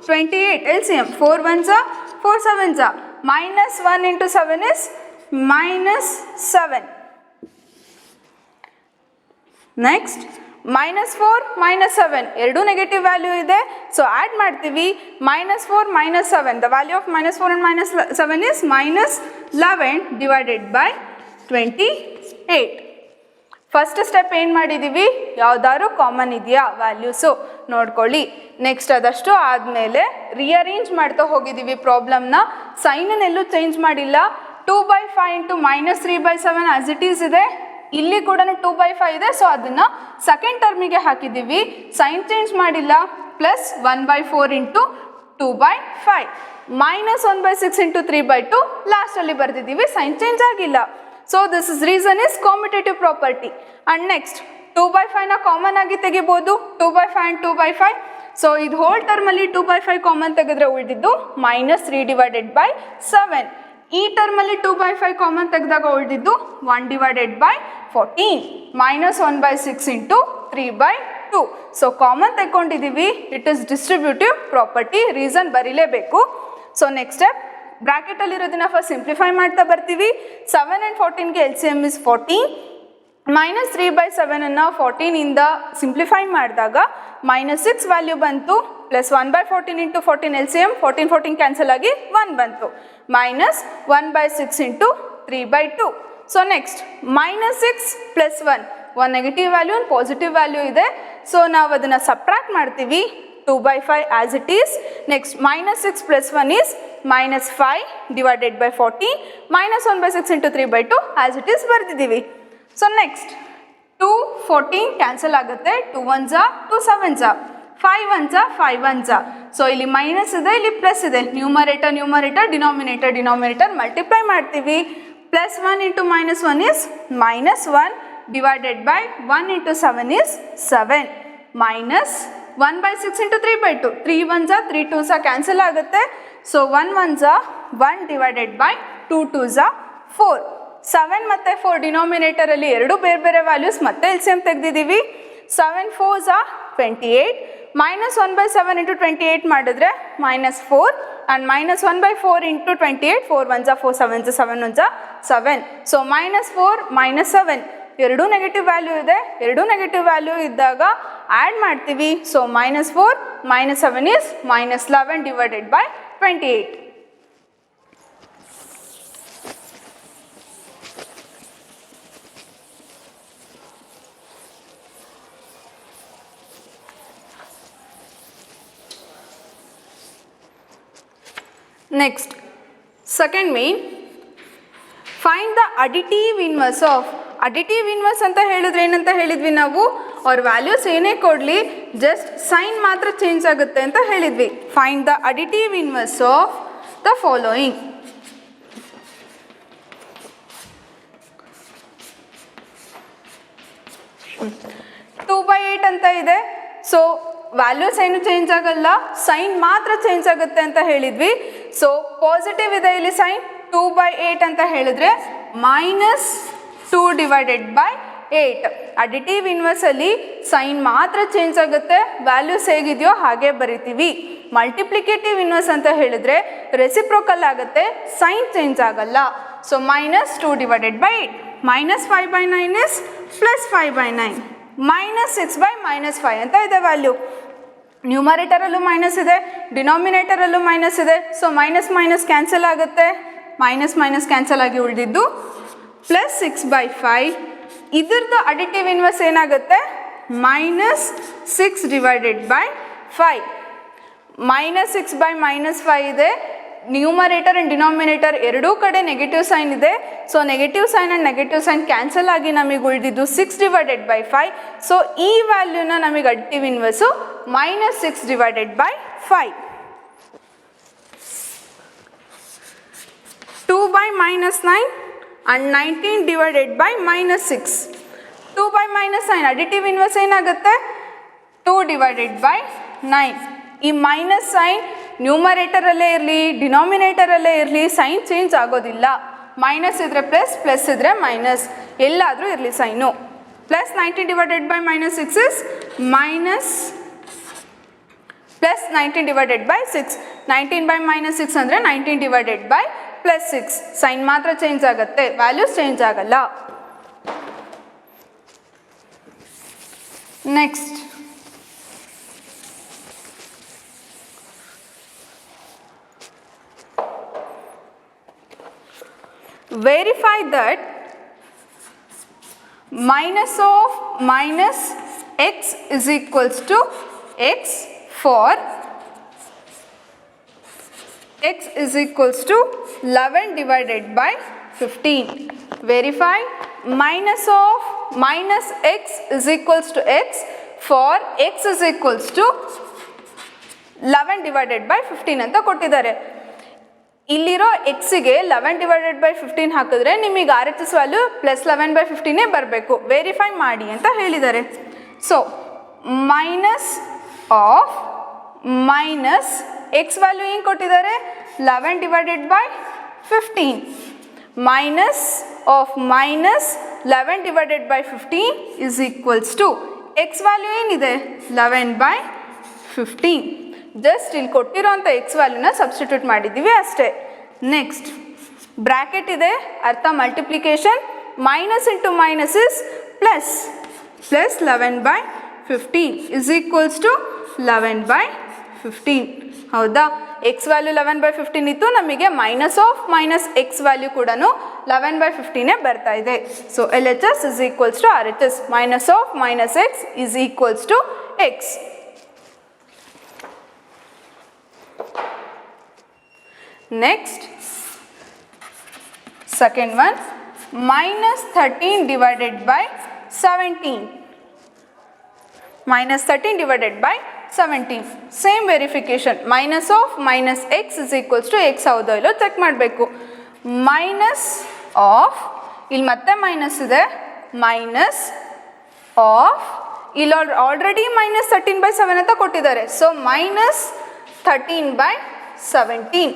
Speaker 2: 28 LCM 4 1s are 4 7s are -1 into 7 is -7. Next -4 -7 ಎರಡೂ negative value ಇದೆ. So add ಮಾಡ್ತೀವಿ. -4 -7 the value of -4 and -7 is -11 divided by 28. First step ಏನು ಮಾಡಿದ್ದೀವಿ? ಯಾವ್ದಾದ್ರು common ಇದೆಯಾ values ನೋಡ್ಕೊಳ್ಳಿ. Next ಅದಷ್ಟು ಆದಮೇಲೆ ರಿಅರೇಂಜ್ ಮಾಡ್ತಾ ಹೋಗಿದ್ದೀವಿ ಪ್ರಾಬ್ಲಮ್ನ. ಸೈನನ್ನೆಲ್ಲೂ ಚೇಂಜ್ ಮಾಡಿಲ್ಲ. 2/5 ಇಂಟು -3/7 ಆಸ್ ಇಟ್ ಈಸ್ ಇದೆ. ಇಲ್ಲಿ ಕೂಡ 2/5 ಇದೆ. ಸೊ ಅದನ್ನು ಸೆಕೆಂಡ್ ಟರ್ಮಿಗೆ ಹಾಕಿದ್ದೀವಿ. ಸೈನ್ ಚೇಂಜ್ ಮಾಡಿಲ್ಲ. ಪ್ಲಸ್ 1/4 ಇಂಟು 2/5 -1/6 ಇಂಟು 3/2 ಲಾಸ್ಟಲ್ಲಿ ಬರೆದಿದ್ದೀವಿ. ಸೈನ್ ಚೇಂಜ್ ಆಗಿಲ್ಲ. So this is reason is commutative property. And next 2/5ನ ಕಾಮನ್ ಆಗಿ ತೆಗಿಬೋದು. 2/5 ಆ್ಯಂಡ್ 2/5. ಸೊ ಇದು ಹೋಲ್ ಟರ್ಮಲ್ಲಿ 2/5 ಕಾಮನ್ ತೆಗೆದ್ರೆ ಉಳಿದಿದ್ದು -3 ಡಿವೈಡೆಡ್ ಬೈ 7. ಈ ಟರ್ಮಲ್ಲಿ 2/5 ಕಾಮನ್ ತೆಗೆದಾಗ ಉಳಿದಿದ್ದು 1 divided by 14 -1/6 into 3/2. So common ತೆಕ್ಕೊಂಡಿದ್ದೀವಿ. It is distributive property. Reason ಬರೀಲೇಬೇಕು. ಸೊ ನೆಕ್ಸ್ಟ್ ಸ್ಟೆಪ್ ಬ್ರ್ಯಾಕೆಟಲ್ಲಿರೋದನ್ನ ಫಸ್ಟ್ ಸಿಂಪ್ಲಿಫೈ ಮಾಡ್ತಾ ಬರ್ತೀವಿ. 7 and 14ಗೆ LCM is 14. -3/7 14ಇಂದ ಸಿಂಪ್ಲಿಫೈ ಮಾಡಿದಾಗ -6 ವ್ಯಾಲ್ಯೂ ಬಂತು. ಪ್ಲಸ್ 1/14 ಇಂಟು 14 LCM 14 14 ಕ್ಯಾನ್ಸಲ್ ಆಗಿ 1 ಬಂತು. -1/6 into 3/2. So next -6 + 1 negative value ಒಂದು ಪಾಸಿಟಿವ್ ವ್ಯಾಲ್ಯೂ ಇದೆ. ಸೊ ನಾವು ಅದನ್ನು ಸಬ್ಟ್ರಾಕ್ಟ್ ಮಾಡ್ತೀವಿ. 2/5 as it is. Next -6 + 1 is -5 divided by 14 -1/6 into 3/2 as it is ಬರೆದಿದ್ದೀವಿ. ಸೊ ನೆಕ್ಸ್ಟ್ 2 14 ಕ್ಯಾನ್ಸಲ್ ಆಗುತ್ತೆ. 2 1s are 2 7s are 5 1s are 5 1s are. So ಇಲ್ಲಿ minus ಇದೆ, ಇಲ್ಲಿ ಪ್ಲಸ್ ಇದೆ. ನ್ಯೂಮರೇಟರ್ ಡಿನಾಮಿನೇಟರ್ ಮಲ್ಟಿಪ್ಲೈ ಮಾಡ್ತೀವಿ. +1 into -1 is -1 divided by 1 into 7 is 7 -1/6 into 3/2. 3 1s are 3 2s are cancel ಆಗುತ್ತೆ. So 1 1s are 1 divided by 2 2s are 4. 7 ಮತ್ತು 4 ಡಿನಾಮಿನೇಟರಲ್ಲಿ ಎರಡು ಬೇರೆ ಬೇರೆ ವ್ಯಾಲ್ಯೂಸ್ ಮತ್ತೆ LCM ತೆಗೆದಿದ್ದೀವಿ. 7 4s are 28. -1/7 ಇಂಟು 28 ಮಾಡಿದ್ರೆ -4 and -1/4 into 28 4 1s are 4 7s are 7 1s are 7. So -4 -7 ಎರಡೂ negative value ಇದೆ. ಎರಡೂ ನೆಗೆಟಿವ್ ವ್ಯಾಲ್ಯೂ ಇದ್ದಾಗ ಆ್ಯಡ್ ಮಾಡ್ತೀವಿ. So -4 -7 is -11 divided by 28. Next second main, find the additive inverse of. Additive inverse ಅಂತ ಹೇಳಿದ್ರೆ ಏನಂತ ಹೇಳಿದ್ವಿ ನಾವು, ಅವ್ರ ವ್ಯಾಲ್ಯೂಸ್ ಏನೇ ಕೊಡಲಿ ಜಸ್ಟ್ ಸೈನ್ ಮಾತ್ರ ಚೇಂಜ್ ಆಗುತ್ತೆ ಅಂತ ಹೇಳಿದ್ವಿ. Find the additive inverse of the following. Two by eight ಅಂತ ಇದೆ. ಸೊ ವ್ಯಾಲ್ಯೂಸ್ ಏನು ಚೇಂಜ್ ಆಗಲ್ಲ, ಸೈನ್ ಮಾತ್ರ ಚೇಂಜ್ ಆಗುತ್ತೆ ಅಂತ ಹೇಳಿದ್ವಿ. ಸೊ ಪಾಸಿಟಿವ್ ಇದೆ ಇಲ್ಲಿ ಸೈನ್, 2/8 ಅಂತ ಹೇಳಿದ್ರೆ -2 ಡಿವೈಡೆಡ್ ಬೈ 8. ಅಡಿಟಿವ್ ಇನ್ವರ್ಸಲ್ಲಿ ಸೈನ್ ಮಾತ್ರ ಚೇಂಜ್ ಆಗುತ್ತೆ, ವ್ಯಾಲ್ಯೂಸ್ ಹೇಗಿದೆಯೋ ಹಾಗೆ ಬರಿತೀವಿ. ಮಲ್ಟಿಪ್ಲಿಕೇಟಿವ್ ಇನ್ವರ್ಸ್ ಅಂತ ಹೇಳಿದ್ರೆ ರೆಸಿಪ್ರೋಕಲ್ ಆಗುತ್ತೆ, ಸೈನ್ ಚೇಂಜ್ ಆಗಲ್ಲ. ಸೊ -2 ಡಿವೈಡೆಡ್ ಬೈ 8, -5/9 ಇಸ್ +5/9, -6/-5 ಅಂತ ಇದೆ ವ್ಯಾಲ್ಯೂ. ನ್ಯೂಮರೇಟರಲ್ಲೂ ಮೈನಸ್ ಇದೆ, ಡಿನಾಮಿನೇಟರಲ್ಲೂ ಮೈನಸ್ ಇದೆ. ಸೊ ಮೈನಸ್ ಮೈನಸ್ ಕ್ಯಾನ್ಸಲ್ ಆಗುತ್ತೆ, ಮೈನಸ್ ಮೈನಸ್ ಕ್ಯಾನ್ಸಲ್ ಆಗಿ ಉಳಿದಿದ್ದು +6/5. ಇದ್ರದ್ದು ಅಡಿಟಿವ್ ಇನ್ವರ್ಸ್ ಏನಾಗುತ್ತೆ, -6 ಡಿವೈಡೆಡ್ ಬೈ 5. -6/-5 ಇದೆ. ನ್ಯೂಮರೇಟರ್ ಆ್ಯಂಡ್ ಡಿನಾಮಿನೇಟರ್ ಎರಡೂ ಕಡೆ ನೆಗೆಟಿವ್ ಸೈನ್ ಇದೆ. So negative sign and negative sign cancel ಆಗಿ ನಮಗೆ ಉಳಿದಿದ್ದು 6 ಡಿವೈಡೆಡ್ ಬೈ 5. ಸೊ ಈ ವ್ಯಾಲ್ಯೂನ ನಮಗೆ additive inverse -6 divided by 5. 2/-9 and 19 divided by -6. 2/-9 additive inverse ಏನಾಗುತ್ತೆ, 2 ಡಿವೈಡೆಡ್ ಬೈ 9. ಈ ಮೈನಸ್ ಸೈನ್ ನ್ಯೂಮರೇಟರಲ್ಲೇ ಇರಲಿ ಡಿನಾಮಿನೇಟರಲ್ಲೇ ಇರಲಿ ಸೈನ್ ಚೇಂಜ್ ಆಗೋದಿಲ್ಲ. ಮೈನಸ್ ಇದ್ದರೆ ಪ್ಲಸ್, ಪ್ಲಸ್ ಇದ್ದರೆ ಮೈನಸ್, ಎಲ್ಲಾದರೂ ಇರಲಿ sign. +19 divided by -6 is +19 divided by 6. 19/-6 ಅಂದರೆ 19 ಡಿವೈಡೆಡ್ ಬೈ +6. ಸೈನ್ ಮಾತ್ರ ಚೇಂಜ್ ಆಗುತ್ತೆ, ವ್ಯಾಲ್ಯೂಸ್ ಚೇಂಜ್ ಆಗಲ್ಲ. Next verify that minus of minus x is equals to x for x is equals to 11 divided by 15. Verify minus of minus x is equals to x for x is equals to 11 divided by 15 ಅಂತ ಕೊಟ್ಟಿದ್ದಾರೆ. ಇಲ್ಲಿರೋ ಎಕ್ಸಿಗೆ 11 divided by 15 ಹಾಕಿದ್ರೆ ನಿಮಗೆ RHS value +11/15 ಬರಬೇಕು. Verify ಮಾಡಿ ಅಂತ ಹೇಳಿದ್ದಾರೆ. So minus of minus X value ಏನು ಕೊಟ್ಟಿದ್ದಾರೆ, 11 divided by 15. Minus of minus 11 divided by 15 is equals to X value ಏನಿದೆ 11/15. ಜಸ್ಟ್ ಇಲ್ಲಿ ಕೊಟ್ಟಿರೋಂಥ ಎಕ್ಸ್ ವ್ಯಾಲ್ಯೂನ ಸಬ್ಸ್ಟಿಟ್ಯೂಟ್ ಮಾಡಿದ್ದೀವಿ ಅಷ್ಟೇ. ನೆಕ್ಸ್ಟ್ ಬ್ರ್ಯಾಕೆಟ್ ಇದೆ, ಅರ್ಥ multiplication. Minus into minus is plus, +11/15 is equals to 11/15. ಹೌದಾ, X value 11/15 ಇತ್ತು, ನಮಗೆ minus of minus X value ಕೂಡ 11/15 ಬರ್ತಾ ಇದೆ. So LHS is equals to RHS. Minus of minus X is equals to X. Next, second one, -13 divided by 17. -13 divided by 17. Same verification. Minus of minus x is equals to x ಹೌದೋ ಇಲ್ಲೋ check ಮಾಡಬೇಕು. Minus of, ಇಲ್ಲಿ ಮತ್ತೆ minus ಇದೆ, minus of, ಇಲ್ಲಿ already -13/7 ಅಂತ ಕೊಟ್ಟಿದ್ದಾರೆ. So -13/17.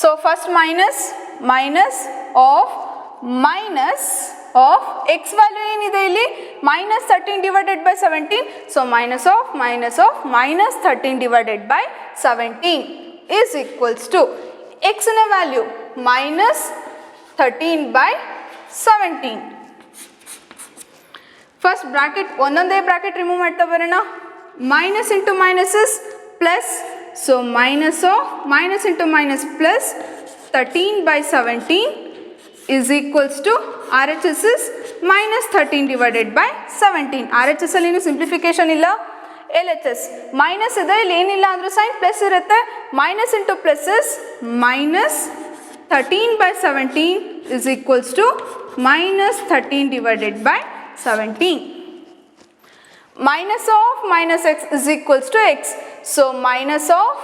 Speaker 2: So first minus of x value ಏನಿದೆ ಇಲ್ಲಿ -13 divided by 17. So minus of -13 divided by 17 is equals to x ನ ವ್ಯಾಲ್ಯೂ -13/17. ಫಸ್ಟ್ ಬ್ರಾಕೆಟ್ ಒಂದೊಂದೇ ಬ್ರಾಕೆಟ್ ರಿಮೂವ್ ಮಾಡ್ತಾ ಬರೋಣ. Minus into minus is plus. So minus into minus plus 13/17 is equals to RHS is -13 divided by 17. RHS ಅಲ್ಲಿ simplification ಇಲ್ಲ, LHS minus ಇದೆ, ಇಲ್ಲಿ ಏನಿಲ್ಲ ಅಂದರೂ ಸೈನ್ ಪ್ಲಸ್ ಇರುತ್ತೆ. Minus into plus is minus 13/17 is equals to minus 13 divided by 17. Minus of minus x is equals to x. So minus of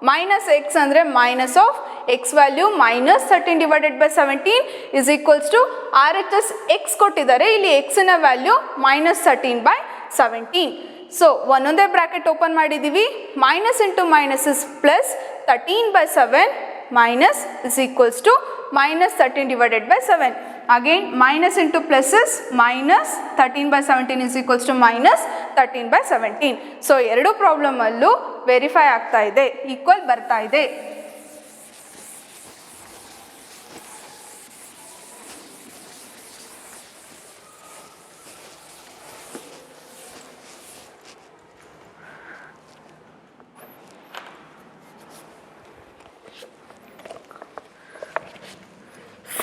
Speaker 2: minus x ಅಂದರೆ minus of x value minus 13 divided by 17 is equals to RHS x ಕೊಟ್ಟಿದ್ದಾರೆ, ಇಲ್ಲಿ x ನ value minus 13 by 17. So ಒಂದೊಂದೇ bracket open ಮಾಡಿದ್ದೀವಿ. Minus into minus is plus 13 by 7 minus is equals to minus 13 divided by 7. Again minus into plus is minus 13 by 17 is equals to minus 13 by 17. So ಎರಡು problem ಅಲ್ಲೂ verify ಆಗ್ತಾ ಇದೆ, equal ಬರ್ತಾ ಇದೆ.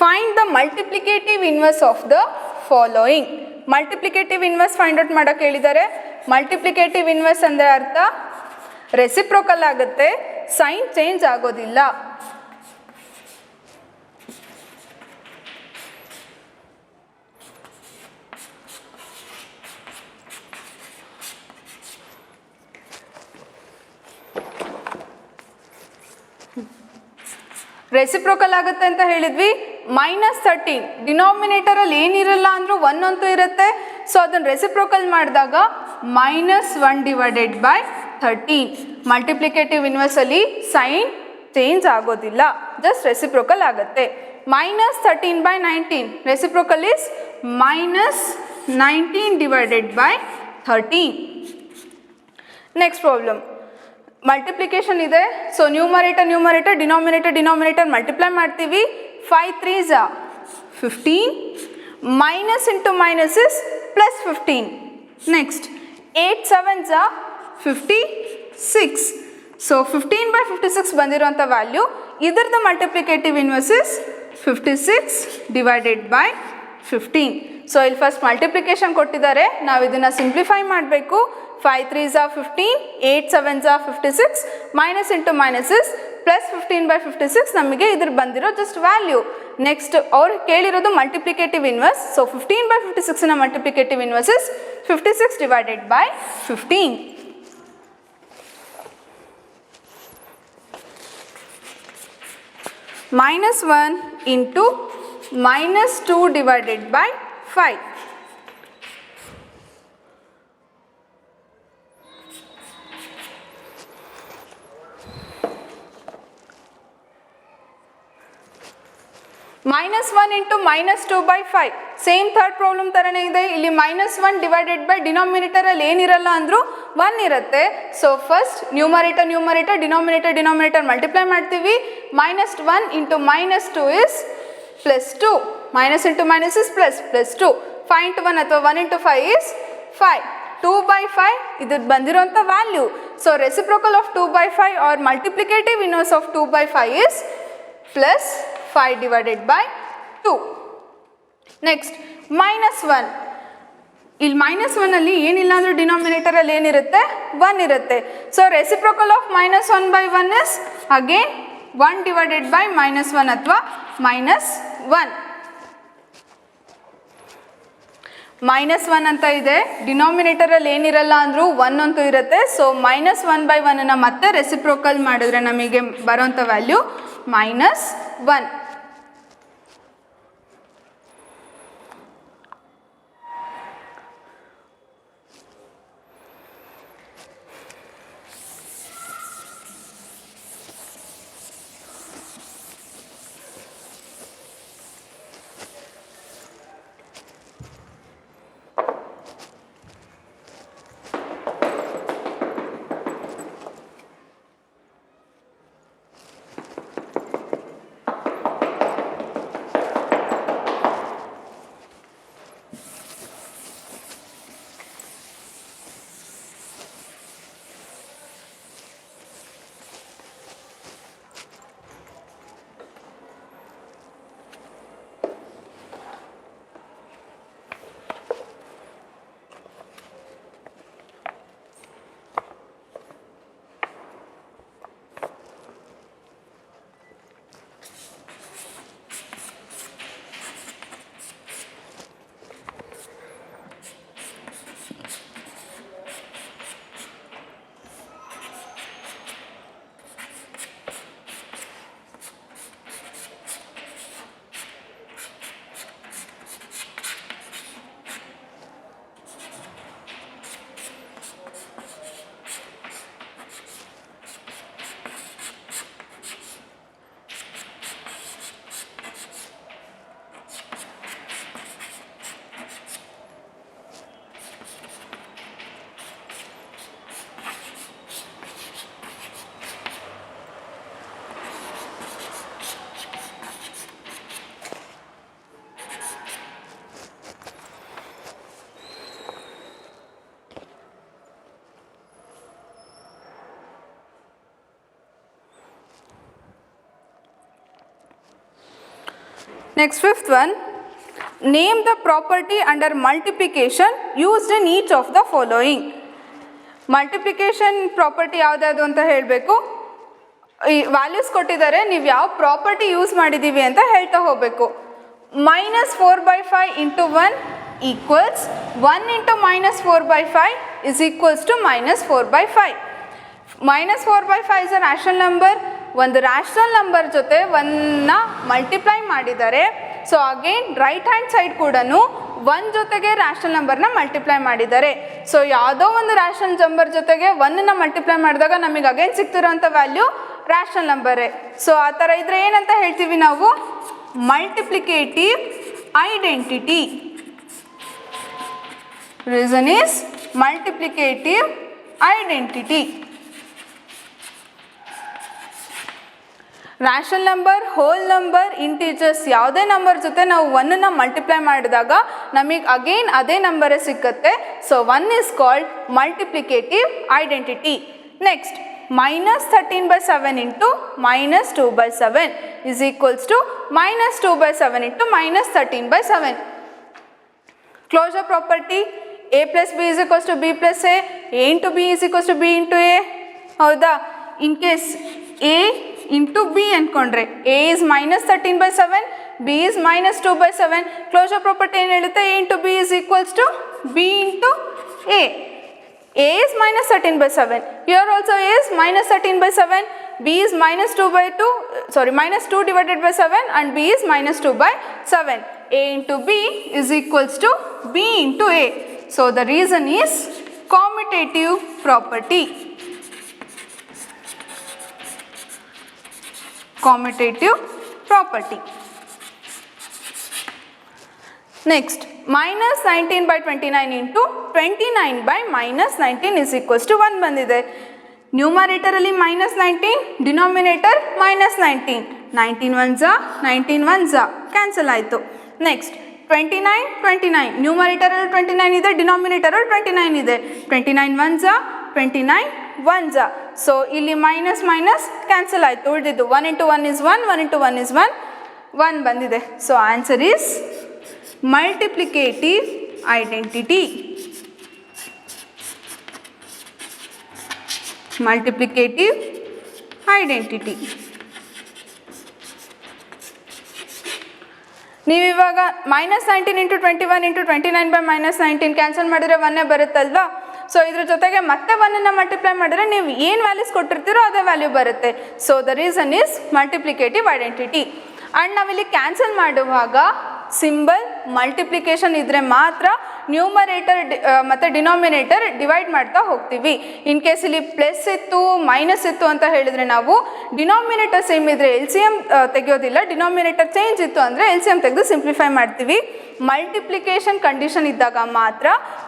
Speaker 2: Find the multiplicative inverse of the following. Multiplicative inverse find out ಮಾಡಕ್ಕೆ ಹೇಳಿದ್ದಾರೆ. Multiplicative inverse ಅಂದರೆ ಅರ್ಥ ರೆಸಿಪ್ರೋಕಲ್ ಆಗುತ್ತೆ, ಸೈನ್ ಚೇಂಜ್ ಆಗೋದಿಲ್ಲ. ರೆಸಿಪ್ರೋಕಲ್ ಆಗುತ್ತೆ ಅಂತ ಹೇಳಿದ್ವಿ. ಮೈನಸ್ 13 ಡಿನಾಮಿನೇಟರಲ್ಲಿ ಏನಿರಲ್ಲ ಅಂದರೂ 1 ಅಂತೂ ಇರುತ್ತೆ. ಸೊ ಅದನ್ನು ರೆಸಿಪ್ರೋಕಲ್ ಮಾಡಿದಾಗ ಮೈನಸ್ 1 ಡಿವೈಡೆಡ್ ಬೈ 13. ಮಲ್ಟಿಪ್ಲಿಕೇಟಿವ್ ಇನ್ವರ್ಸಲ್ಲಿ ಸೈನ್ ಚೇಂಜ್ ಆಗೋದಿಲ್ಲ, ಜಸ್ಟ್ ರೆಸಿಪ್ರೋಕಲ್ ಆಗುತ್ತೆ. Minus 13 by 19 reciprocal is minus 19 divided by 13. Next problem multiplication ಇದೆ. ಸೊ ನ್ಯೂಮರೇಟರ್ ಡಿನಾಮಿನೇಟರ್ ಮಲ್ಟಿಪ್ಲೈ ಮಾಡ್ತೀವಿ. 5 3s 15, minus into minus is plus 15. Next 8 7s 56. So 15 by 56 ಬಂದಿರೋಂಥ value, ಇದರದ್ದು multiplicative inverse is 56 divided by 15. So ಇಲ್ಲಿ first multiplication ಕೊಟ್ಟಿದ್ದಾರೆ, ನಾವು ಇದನ್ನು simplify ಮಾಡಬೇಕು. 5 3s 15, 8 7s 56, minus into minus is plus 15 by 56. ನಮಗೆ ಇದ್ರ ಬಂದಿರೋ ಜಸ್ಟ್ ವ್ಯಾಲ್ಯೂ. ನೆಕ್ಸ್ಟ್ ಅವ್ರು ಕೇಳಿರೋದು ಮಲ್ಟಿಪ್ಲಿಕೇಟಿವ್ ಇನ್ವರ್ಸ್. ಸೊ 15 by 56 ನ multiplicative inverse is 56 divided by 15. minus 1 into minus 2 divided by 5. minus 1 into minus 2 by 5. Same third problem ಥರನೇ ಇದೆ. ಇಲ್ಲಿ minus 1 divided by ಡಿನಾಮಿನೇಟರಲ್ಲಿ ಏನಿರಲ್ಲ ಅಂದರೂ 1 ಇರುತ್ತೆ. So first numerator denominator multiply ಮಾಡ್ತೀವಿ. minus 1 into minus 2 is plus 2. Minus into minus is plus 2. 5 into 1 ಅಥವಾ 1 into 5 is 5. 2 by 5 ಇದು ಬಂದಿರೋಂಥ value. So reciprocal of 2 by 5 or multiplicative inverse of 2 by 5 is plus 5 divided by 2. Next minus 1. ಇಲ್ಲಿ minus 1 ಅಲ್ಲಿ ಏನಿಲ್ಲ ಅಂದ್ರೆ ಡಿನಾಮಿನೇಟರಲ್ಲಿ ಏನಿರುತ್ತೆ 1 ಇರುತ್ತೆ. So reciprocal of minus 1 by 1 is again 1 divided by minus 1 ಅಥವಾ minus 1. minus 1 ಅಂತ ಇದೆ, ಡಿನಾಮಿನೇಟರಲ್ಲಿ ಏನಿರಲ್ಲ ಅಂದರೂ 1 ಅಂತೂ ಇರುತ್ತೆ. ಸೊ minus 1 by 1 ಅನ್ನು ಮತ್ತೆ ರೆಸಿಪ್ರೋಕಲ್ ಮಾಡಿದ್ರೆ ನಮಗೆ ಬರೋಂಥ value minus 1. Next, fifth one, name the property under multiplication used in each of the following. Multiplication property ಯಾವುದ್ಯಾವುದು ಅಂತ ಹೇಳಬೇಕು. ಈ ವ್ಯಾಲ್ಯೂಸ್ ಕೊಟ್ಟಿದ್ದಾರೆ, ನೀವು ಯಾವ ಪ್ರಾಪರ್ಟಿ ಯೂಸ್ ಮಾಡಿದ್ದೀವಿ ಅಂತ ಹೇಳ್ತಾ ಹೋಗಬೇಕು. -4/5 into 1 equals 1 into -4/5 is equals to -4/5. -4/5 is a rational number. ಒಂದು ರ್ಯಾಷನಲ್ ನಂಬರ್ ಜೊತೆ 1ನ ಮಲ್ಟಿಪ್ಲೈ ಮಾಡಿದ್ದಾರೆ. So again right hand side ಕೂಡ 1 ಜೊತೆಗೆ ರ್ಯಾಷನಲ್ ನಂಬರ್ನ ಮಲ್ಟಿಪ್ಲೈ ಮಾಡಿದ್ದಾರೆ. ಸೊ ಯಾವುದೋ ಒಂದು ರ್ಯಾಷನಲ್ ನಂಬರ್ ಜೊತೆಗೆ 1ನ ಮಲ್ಟಿಪ್ಲೈ ಮಾಡಿದಾಗ ನಮಗೆ ಅಗೇನ್ ಸಿಗ್ತಿರೋಂಥ ವ್ಯಾಲ್ಯೂ ರ್ಯಾಷನಲ್ ನಂಬರೇ. ಸೊ ಆ ಥರ ಇದ್ರೆ ಏನಂತ ಹೇಳ್ತೀವಿ ನಾವು, multiplicative identity. Reason is multiplicative identity. Rational number, whole number, integers ಯಾವುದೇ ನಂಬರ್ ಜೊತೆ ನಾವು 1ನ ಮಲ್ಟಿಪ್ಲೈ ಮಾಡಿದಾಗ ನಮಗೆ ಅಗೇನ್ ಅದೇ ನಂಬರೇ ಸಿಕ್ಕತ್ತೆ. So 1 is called multiplicative identity. Next, -13/7 into -2/7 is equals to -2/7 into -13/7. Closure property, a plus b is equals to b plus a into b is equals to b into a. ಹೌದಾ? In case a into b ಅಂದ್ಕೊಂಡ್ರೆ a is -13/7, b is -2/7. Closure property ಏನು ಹೇಳುತ್ತೆ, a into b is equals to b into a. a is -13/7, here also a is -13/7, b is -2 divided by 7 and b is -2/7. a into b is equals to b into a. So the reason is commutative property. Commutative property. Next, -19/29 into 29/-19 is equals to 1 ಬಂದಿದೆ. ನ್ಯೂಮರೇಟರಲ್ಲಿ -19, denominator -19. 19 1s 19 1s cancel ಆಯಿತು. Next 29, ನ್ಯೂಮರೇಟರಲ್ಲಿ 29 ಇದೆ, ಡಿನಾಮಿನೇಟರಲ್ಲಿ 29 ಇದೆ. 29 1s 29 1s. So ಇಲ್ಲಿ minus cancel ಆಯಿತು, ಉಳಿದಿದ್ದು 1 into 1 is 1, 1 into 1 is 1, 1 ಬಂದಿದೆ. So answer is multiplicative identity. Multiplicative identity. ನೀವಿವಾಗ -19 into 21 into 29/-19 cancel ಮಾಡಿದರೆ 1 ಬರುತ್ತಲ್ವಾ. ಸೊ ಇದ್ರ ಜೊತೆಗೆ ಮತ್ತೆ 1ನ್ನು ಮಲ್ಟಿಪ್ಲೈ ಮಾಡಿದ್ರೆ ನೀವು ಏನು ವ್ಯಾಲ್ಯೂಸ್ ಕೊಟ್ಟಿರ್ತೀರೋ ಅದೇ ವ್ಯಾಲ್ಯೂ ಬರುತ್ತೆ. So the reason is multiplicative identity. And ನಾವಿಲ್ಲಿ ಕ್ಯಾನ್ಸಲ್ ಮಾಡುವಾಗ ಸಿಂಬಲ್ ಮಲ್ಟಿಪ್ಲಿಕೇಶನ್ ಇದ್ದರೆ ಮಾತ್ರ ನ್ಯೂಮರೇಟರ್ ಮತ್ತು ಡಿನಾಮಿನೇಟರ್ ಡಿವೈಡ್ ಮಾಡ್ತಾ ಹೋಗ್ತೀವಿ. ಇನ್ ಕೇಸ್ ಇಲ್ಲಿ ಪ್ಲಸ್ ಇತ್ತು ಮೈನಸ್ ಇತ್ತು ಅಂತ ಹೇಳಿದರೆ ನಾವು ಡಿನಾಮಿನೇಟರ್ ಸೇಮ್ ಇದ್ದರೆ ಎಲ್ ಸಿ ಎಮ್ ತೆಗೆಯೋದಿಲ್ಲ, ಡಿನಾಮಿನೇಟರ್ ಚೇಂಜ್ ಇತ್ತು ಅಂದರೆ ಎಲ್ ಸಿ ಎಮ್ ತೆಗೆದು ಸಿಂಪ್ಲಿಫೈ ಮಾಡ್ತೀವಿ. ಮಲ್ಟಿಪ್ಲಿಕೇಶನ್ ಕಂಡೀಷನ್ ಇದ್ದಾಗ ಮಾತ್ರ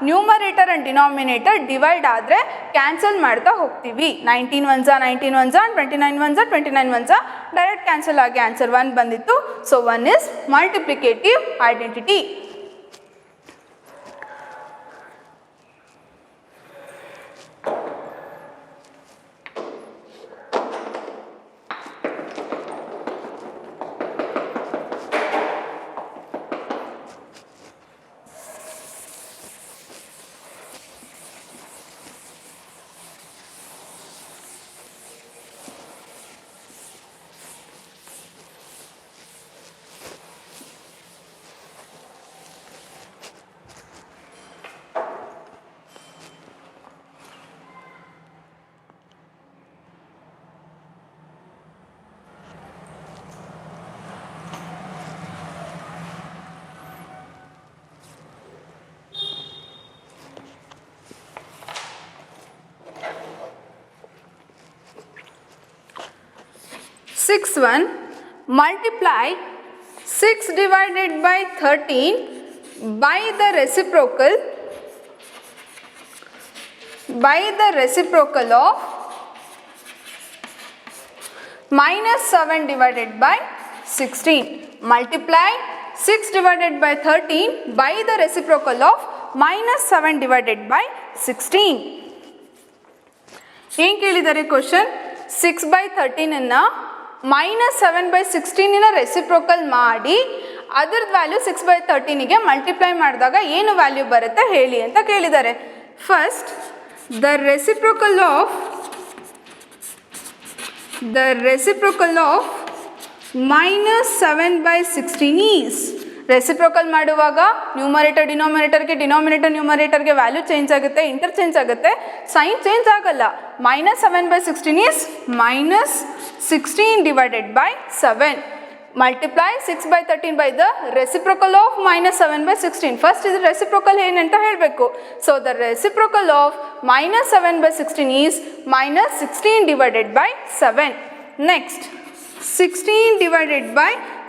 Speaker 2: ನ್ಯೂಮರೇಟರ್ ಆ್ಯಂಡ್ ಡಿನಾಮಿನೇಟರ್ ಡಿವೈಡ್ ಆದರೆ ಕ್ಯಾನ್ಸಲ್ ಮಾಡ್ತಾ ಹೋಗ್ತೀವಿ. 19 1s 19 1s, 29 1s 29 1s direct cancel ಆಗಿ ಆನ್ಸರ್ 1 ಬಂದಿತ್ತು. So 1 is multiplicative identity. Sixth one, multiply 6 divided by 13 by the reciprocal of -7 divided by 16. Multiply 6 divided by 13 by the reciprocal of -7 divided by 16. ಏನು ಕೇಳಿದ್ದಾರೆ question, 6/13 -7/16 reciprocal ಮಾಡಿ ಅದ್ರದ್ದು value 6/13ಗೆ multiply ಮಾಡಿದಾಗ ಏನು value ಬರುತ್ತೆ ಹೇಳಿ ಅಂತ ಕೇಳಿದ್ದಾರೆ. First the reciprocal of -7/16 is, reciprocal ಮಾಡುವಾಗ ಡಿನೋಮಿನೇಟರ್ಗೆ ವ್ಯಾಲ್ಯೂ ಚೇಂಜ್ ಆಗುತ್ತೆ, ಇಂಟರ್ಚೇಂಜ್ ಆಗುತ್ತೆ, ಸೈನ್ ಚೇಂಜ್ ಆಗಲ್ಲ. -7/16 is -16 / 7. Multiply 6/13 by the reciprocal of -7/16. First ಇದು ರೆಸಿಪ್ರೋಕಲ್ ಏನಂತ ಹೇಳಬೇಕು. So the reciprocal of -7/16 is -16 / 7. Next 16 /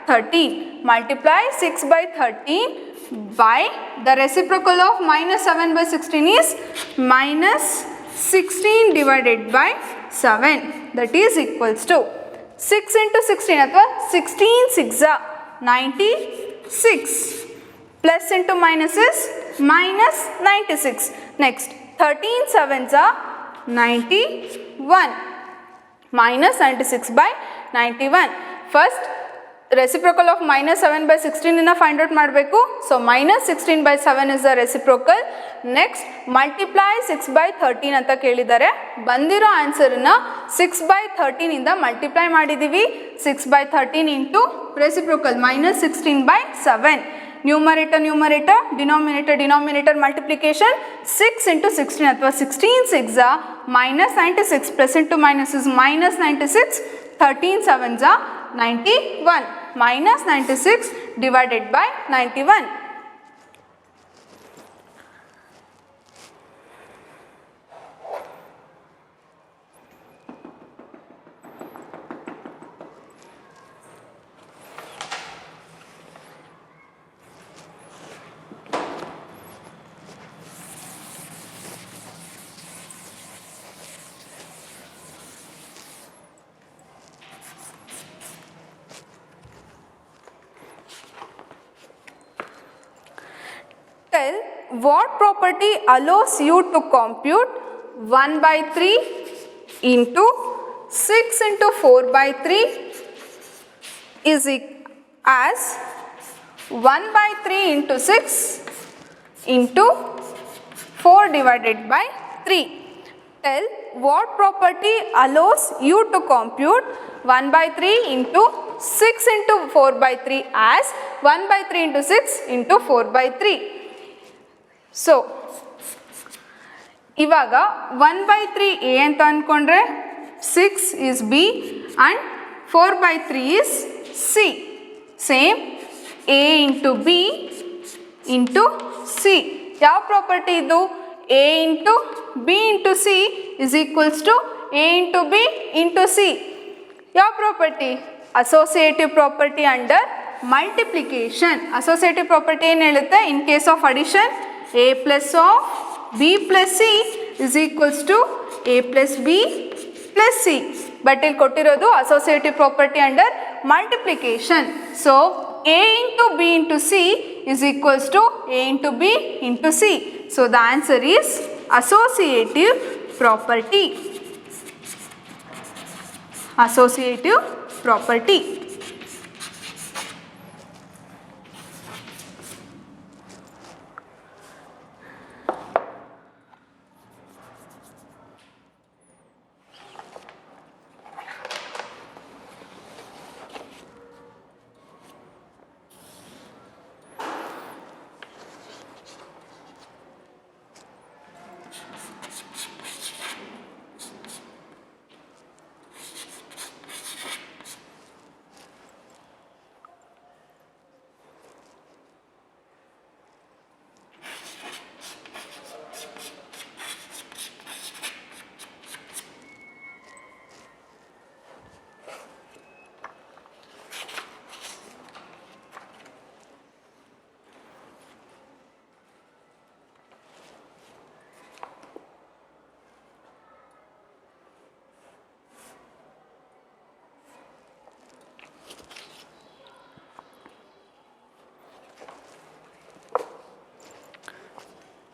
Speaker 2: 13. Multiply 6/13 by the reciprocal of -7/16 is -16 / 7. That is equals to 6 into 16 ಅಥವಾ 16 6 96 plus into minus is -96. Next 13 7s 91 -96 by 91. First reciprocal of -7/16 ಇಂದ find out ಮಾಡಬೇಕು. So -16/7 is the reciprocal. Next multiply 6/13 ಅಂತ ಕೇಳಿದ್ದಾರೆ. ಬಂದಿರೋ ಆನ್ಸರನ್ನ 6/13 ಇಂದ multiply ಮಾಡಿದ್ದೀವಿ. 6/13 into reciprocal -16/7. Numerator denominator multiplication 6 into 16 ಅಥವಾ 16 6 -96 plus into minus is -96. 13 7s 91 -96 divided by 91. Tell what property allows you to compute 1/3 into 6 into 4/3 is as 1/3 into 6 into 4 divided by 3. Tell what property allows you to compute 1/3 into 6 into 4/3 as 1/3 into 6 into 4/3. So ಇವಾಗ 1/3 A ಅಂತ ಅಂದ್ಕೊಂಡ್ರೆ 6 is B and 4/3 is C. Same A into B into C. ಯಾವ property ಇದು? A into B into C is equals to A into B into C. ಯಾವ property? Associative property under multiplication. Associative property ಏನು ಹೇಳುತ್ತೆ? In case of addition A plus of B plus C is equals to A plus B plus C. But ಇಲ್ಲಿ ಕೊಟ್ಟಿರೋದು associative property under multiplication. So A into B into C is equals to A into B into C. So the answer is associative property. Associative property.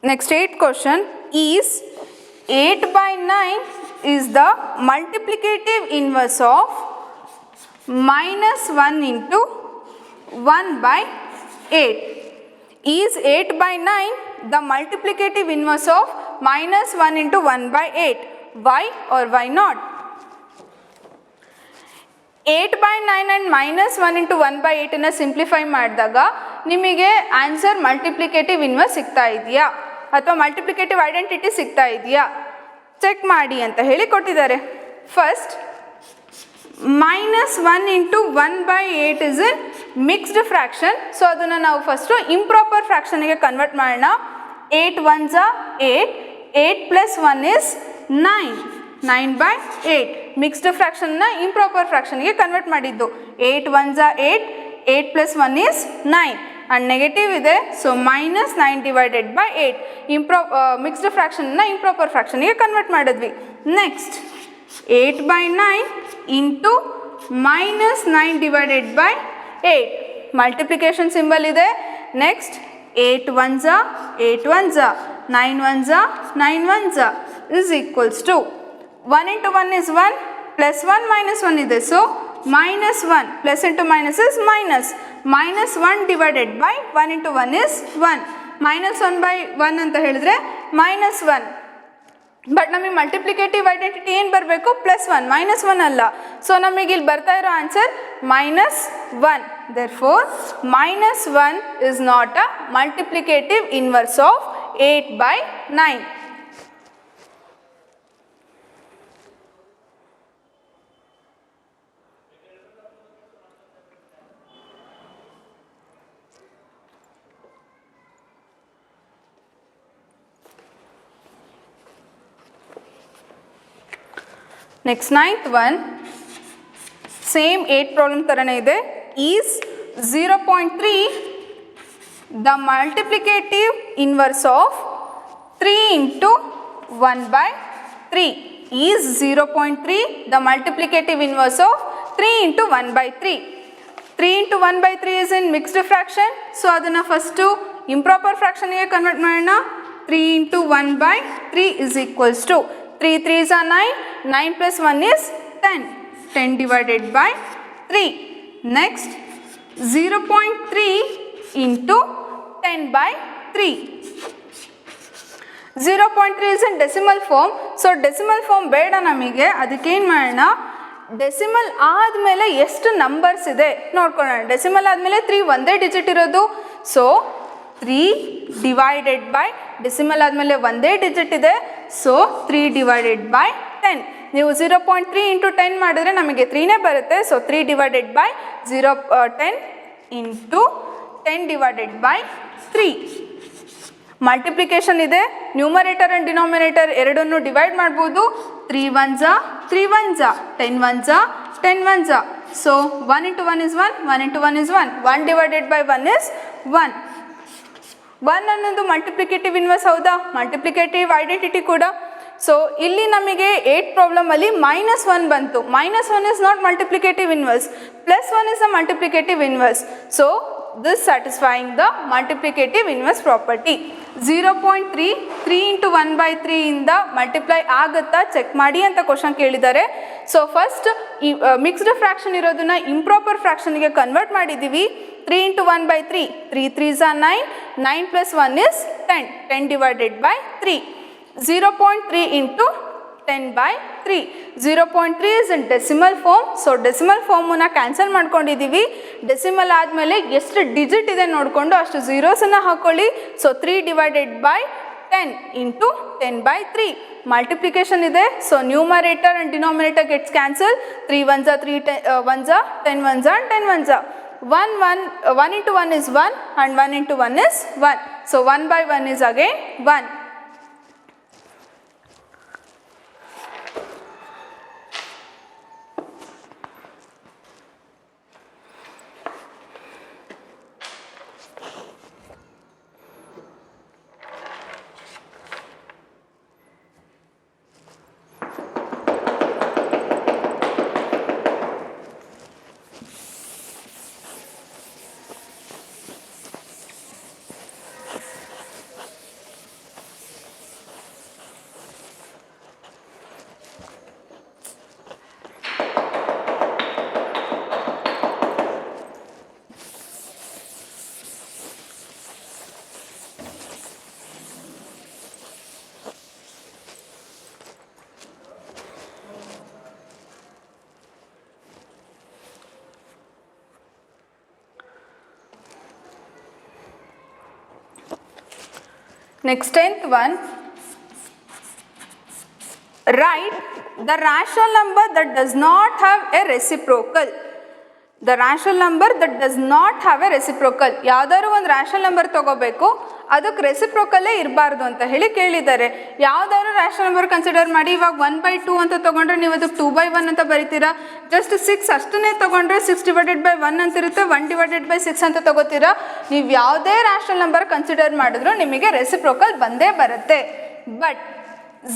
Speaker 2: Next 8th question is 8/9 is the multiplicative inverse of -1 into 1 by 8. Is 8 by 9 the multiplicative inverse of minus 1 into 1 by 8? Why or why not? 8 by 9 and minus 1 into 1 by 8 ಅನ್ನು simplify ಮಾಡಿದಾಗ ನಿಮಗೆ answer multiplicative inverse ಸಿಗ್ತಾ ಇದೆಯಾ ಅಥವಾ multiplicative identity ಸಿಗ್ತಾ ಇದೆಯಾ check ಮಾಡಿ ಅಂತ ಹೇಳಿ ಕೊಟ್ಟಿದ್ದಾರೆ. First minus 1 into 1 by 8 is a mixed fraction. So ಅದನ್ನು ನಾವು ಫಸ್ಟು ಇಂಪ್ರಾಪರ್ ಫ್ರಾಕ್ಷನ್ಗೆ ಕನ್ವರ್ಟ್ ಮಾಡೋಣ. 8 ones are 8, 8 plus 1 is 9, 9 by 8. Mixed ಫ್ರಾಕ್ಷನ್ನ ಇಂಪ್ರಾಪರ್ ಫ್ರಾಕ್ಷನ್ಗೆ ಕನ್ವರ್ಟ್ ಮಾಡಿದ್ದು. 8 ones are 8, 8 plus 1 is 9 and negative ಇದೆ, so minus 9 divided by 8. Mixed ಫ್ರಾಕ್ಷನ್ನ improper ಫ್ರಾಕ್ಷನ್ಗೆ ಕನ್ವರ್ಟ್ ಮಾಡಿದ್ವಿ. Next 8 by 9 into minus 9 divided by 8. Multiplication symbol ಇದೆ. Next 8 ones are 8 ones are 9 ones are 9 ones are is equals to 1 into 1 is 1 plus 1 minus 1 ಇದೆ, so minus 1 plus into minus is minus, minus 1 divided by 1 into 1 is 1, minus 1 by 1 ಅಂತ ಹೇಳಿದ್ರೆ minus 1. But ನಮಗೆ multiplicative identity ಏನು ಬರಬೇಕು? Plus 1, minus 1 ಅಲ್ಲ. So ನಮಗೆ ಇಲ್ಲಿ ಬರ್ತಾ ಇರೋ answer minus 1. Therefore minus 1 is not a multiplicative inverse of 8 by 9. Next, ninth one, same 8 problem ತರನೇ ಇದೆ. Is 0.3 the multiplicative inverse of 3 into 1 by 3? Is 0.3 the multiplicative inverse of 3 into 1 by 3? 3 into 1 by 3 is in mixed fraction, so ಅದನ್ನು first improper ಫ್ರಾಕ್ಷನ್ಗೆ convert ಮಾಡೋಣ. 3 into 1 by 3 is equals to 3 3s are 9, 9 plus 1 is 10, 10 divided by 3. Next 0.3 into 10 by 3. 0.3 is in decimal form, so decimal form ಬೇಡ ನಮಗೆ. ಅದಕ್ಕೆ ಏನು ಮಾಡೋಣ, decimal ಆದಮೇಲೆ ಎಷ್ಟು ನಂಬರ್ಸ್ ಇದೆ ನೋಡ್ಕೊಳ್ಳೋಣ. ಡೆಸಿಮಲ್ ಆದಮೇಲೆ 3 ಒಂದೇ ಡಿಜಿಟ್ ಇರೋದು, ಸೊ 3 divided by ಡೆಸಿಮಲ್ ಆದಮೇಲೆ ಒಂದೇ ಡಿಜಿಟ್ ಇದೆ, ಸೊ 3 divided by 10. ನೀವು 0.3 into 10 ಮಾಡಿದ್ರೆ ನಮಗೆ 3ನೇ ಬರುತ್ತೆ, so 3 divided by 10 into 10 divided by 3. Multiplication ಇದೆ, ನ್ಯೂಮರೇಟರ್ ಆ್ಯಂಡ್ ಡಿನಾಮಿನೇಟರ್ ಎರಡನ್ನೂ ಡಿವೈಡ್ ಮಾಡ್ಬೋದು. 3 ones are 3 ones are 10 ones are 10 ones are, so 1 into 1 is 1, 1 into 1 is 1, 1 divided by 1 is 1. 1 ಅನ್ನೋದು multiplicative inverse ಹೌದಾ? ಮಲ್ಟಿಪ್ಲಿಕೇಟಿವ್ ಐಡೆಂಟಿಟಿ ಕೂಡ. So ಇಲ್ಲಿ ನಮಗೆ 8 ಪ್ರಾಬ್ಲಮಲ್ಲಿ -1 ಬಂತು. -1 is not multiplicative inverse, +1 is a multiplicative inverse. So this satisfying the multiplicative inverse property. 0.3 3 into 1 by 3 ಇಂದ multiply ಆಗುತ್ತಾ check ಮಾಡಿ ಅಂತ ಕ್ವಶನ್ ಕೇಳಿದ್ದಾರೆ. ಸೊ ಫಸ್ಟ್ ಈ ಮಿಕ್ಸ್ಡ್ ಫ್ರಾಕ್ಷನ್ ಇರೋದನ್ನ ಇಂಪ್ರಾಪರ್ ಫ್ರಾಕ್ಷನ್ಗೆ ಕನ್ವರ್ಟ್ ಮಾಡಿದ್ದೀವಿ. 3 into 1 by 3, 3 3s are 9, 9 plus 1 is 10, 10 divided by 3. 0.3 into 10 by 3. 0.3 is in decimal form, so decimal formನ ಕ್ಯಾನ್ಸಲ್ ಮಾಡ್ಕೊಂಡಿದ್ದೀವಿ. ಡೆಸಿಮಲ್ ಆದಮೇಲೆ ಎಷ್ಟು ಡಿಜಿಟ್ ಇದೆ ನೋಡಿಕೊಂಡು ಅಷ್ಟು ಝೀರೋಸನ್ನು ಹಾಕ್ಕೊಳ್ಳಿ. So 3 divided by 10 into 10 by 3. Multiplication ಇದೆ, so numerator and denominator gets cancel. 3 ones are 3 ones are 10 ones are 10 ones are. 1 into 1 is 1 and 1 into 1 is 1. So 1 by 1 is again 1. Next 10th one, write the rational number that does not have a reciprocal. The rational number that does not have a reciprocal. ಯಾವುದಾದ್ರು ಒಂದು rational number ತೊಗೋಬೇಕು, ಅದಕ್ಕೆ ರೆಸಿಪ್ರೋಕಲ್ಲೇ ಇರಬಾರ್ದು ಅಂತ ಹೇಳಿ ಕೇಳಿದ್ದಾರೆ. ಯಾವುದಾದ್ರು rational number consider ಮಾಡಿ. ಇವಾಗ 1/2 ಅಂತ ತೊಗೊಂಡ್ರೆ ನೀವು ಅದಕ್ಕೆ 2/1 ಅಂತ ಬರಿತೀರಾ. ಜಸ್ಟ್ 6 ಅಷ್ಟನ್ನೇ ತೊಗೊಂಡ್ರೆ 6/1 ಅಂತ ಇರುತ್ತೆ. 1/6 ಅಂತ ತೊಗೋತೀರಾ. ನೀವು ಯಾವುದೇ ರ್ಯಾಷನಲ್ ನಂಬರ್ ಕನ್ಸಿಡರ್ ಮಾಡಿದ್ರು ನಿಮಗೆ ರೆಸಿಪ್ರೋಕಲ್ ಬಂದೇ ಬರುತ್ತೆ. ಬಟ್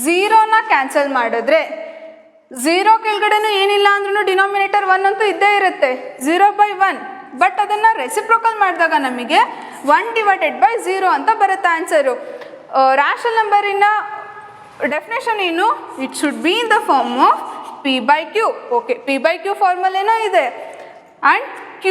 Speaker 2: ಝೀರೋನ ಕ್ಯಾನ್ಸಲ್ ಮಾಡಿದ್ರೆ, ಝೀರೋ ಕೆಳಗಡೆನೂ ಏನಿಲ್ಲ ಅಂದ್ರೂ ಡಿನಾಮಿನೇಟರ್ 1 ಅಂತೂ ಇದ್ದೇ ಇರುತ್ತೆ, 0/1. ಬಟ್ ಅದನ್ನು ರೆಸಿಪ್ರೋಕಲ್ ಮಾಡಿದಾಗ ನಮಗೆ 1/0 ಅಂತ ಬರುತ್ತೆ ಆನ್ಸರು. ರ್ಯಾಷನಲ್ ನಂಬರಿನ ಡೆಫಿನೇಷನ್ ಏನು? It should be in the form of p/q. Okay, p/q ಫಾರ್ಮುಲೇನೂ ಇದೆ. And P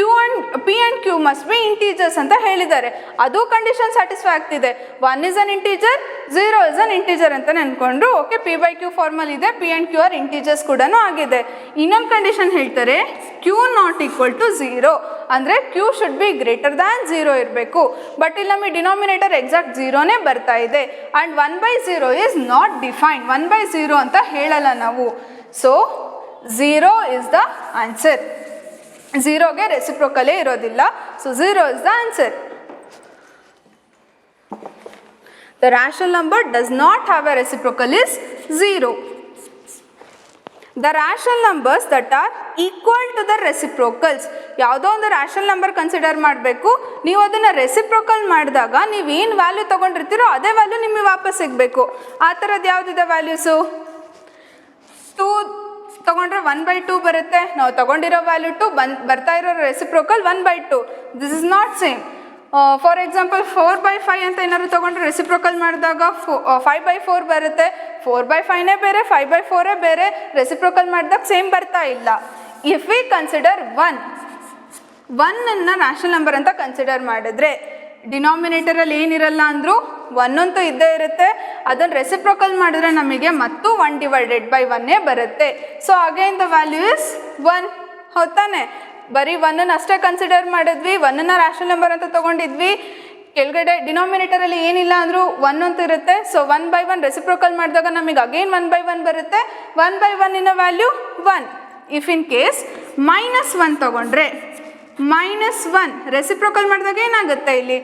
Speaker 2: and Q must be integers ಅಂತ ಹೇಳಿದ್ದಾರೆ. ಅದು ಕಂಡೀಷನ್ ಸ್ಯಾಟಿಸ್ಫೈ ಆಗ್ತಿದೆ. 1 is an integer, 0 is an integer ಅಂತ ನೆನ್ಕೊಂಡ್ರು. ಓಕೆ, p/q ಫಾರ್ಮಲ್ ಇದೆ, P and Q R integers ಕೂಡ ಆಗಿದೆ. ಇನ್ನೊಂದು ಕಂಡೀಷನ್ ಹೇಳ್ತಾರೆ, Q not equal to 0 ಅಂದರೆ Q should be greater than 0 ಇರಬೇಕು. ಬಟ್ ಇಲ್ಲಿ ನಮಗೆ ಡಿನಾಮಿನೇಟರ್ ಎಕ್ಸಾಕ್ಟ್ 0ನೇ ಬರ್ತಾ ಇದೆ. And 1/0 is not defined. 1/0 ಅಂತ ಹೇಳಲ್ಲ ನಾವು. So 0 is the answer. ಝೀರೋಗೆ ರೆಸಿಪ್ರೋಕಲೇ ಇರೋದಿಲ್ಲ. So 0 is the answer. The rational number does not have a reciprocal is 0. The rational numbers that are equal to the reciprocals. ಯಾವುದೋ ಒಂದು rational number consider ಮಾಡಬೇಕು. ನೀವು ಅದನ್ನು reciprocal ಮಾಡಿದಾಗ ನೀವು ಏನು ವ್ಯಾಲ್ಯೂ ತೊಗೊಂಡಿರ್ತೀರೋ ಅದೇ ವ್ಯಾಲ್ಯೂ ನಿಮಗೆ ವಾಪಸ್ ಸಿಗಬೇಕು. ಆ ಥರದ್ದು ಯಾವುದಿದೆ ವ್ಯಾಲ್ಯೂಸು? 2 ತೊಗೊಂಡ್ರೆ 1/2 ಬರುತ್ತೆ. ನಾವು ತೊಗೊಂಡಿರೋ ವ್ಯಾಲ್ಯೂ 2, ಬರ್ತಾ ಇರೋ reciprocal 1/2. This is not same. For example 4/5 ಅಂತ ಏನಾದ್ರು ತೊಗೊಂಡ್ರೆ ರೆಸಿಪ್ರೋಕಲ್ ಮಾಡಿದಾಗ 5/4 ಬರುತ್ತೆ. 4/5ನೇ ಬೇರೆ, 5/4 ಬೇರೆ. ರೆಸಿಪ್ರೋಕಲ್ ಮಾಡಿದಾಗ ಸೇಮ್ ಬರ್ತಾ ಇಲ್ಲ. If we consider 1 rational number ಅಂತ ಕನ್ಸಿಡರ್ ಮಾಡಿದ್ರೆ ಡಿನಾಮಿನೇಟರಲ್ಲಿ ಏನಿರಲ್ಲ ಅಂದರೂ 1 ಅಂತೂ ಇದ್ದೇ ಇರುತ್ತೆ. ಅದನ್ನು ರೆಸಿಪ್ರೋಕಲ್ ಮಾಡಿದ್ರೆ ನಮಗೆ ಮತ್ತು 1/1 ಬರುತ್ತೆ. So again the value is 1. ಹೌದಾನೆ? ಬರೀ 1 ಅಷ್ಟೇ ಕನ್ಸಿಡರ್ ಮಾಡಿದ್ವಿ, 1 ರ್ಯಾಷನಲ್ ನಂಬರ್ ಅಂತ ತೊಗೊಂಡಿದ್ವಿ. ಕೆಳಗಡೆ ಡಿನಾಮಿನೇಟರಲ್ಲಿ ಏನಿಲ್ಲ ಅಂದರೂ 1 ಅಂತ ಇರುತ್ತೆ. ಸೊ 1/1 ರೆಸಿಪ್ರೋಕಲ್ ಮಾಡಿದಾಗ ನಮಗೆ ಅಗೇನ್ 1/1 ಬರುತ್ತೆ. 1/1 ವ್ಯಾಲ್ಯೂ 1. ಇಫ್ ಇನ್ ಕೇಸ್ -1 ತೊಗೊಂಡ್ರೆ -1 ರೆಸಿಪ್ರೋಕಲ್ ಮಾಡಿದಾಗ ಏನಾಗುತ್ತೆ? ಇಲ್ಲಿ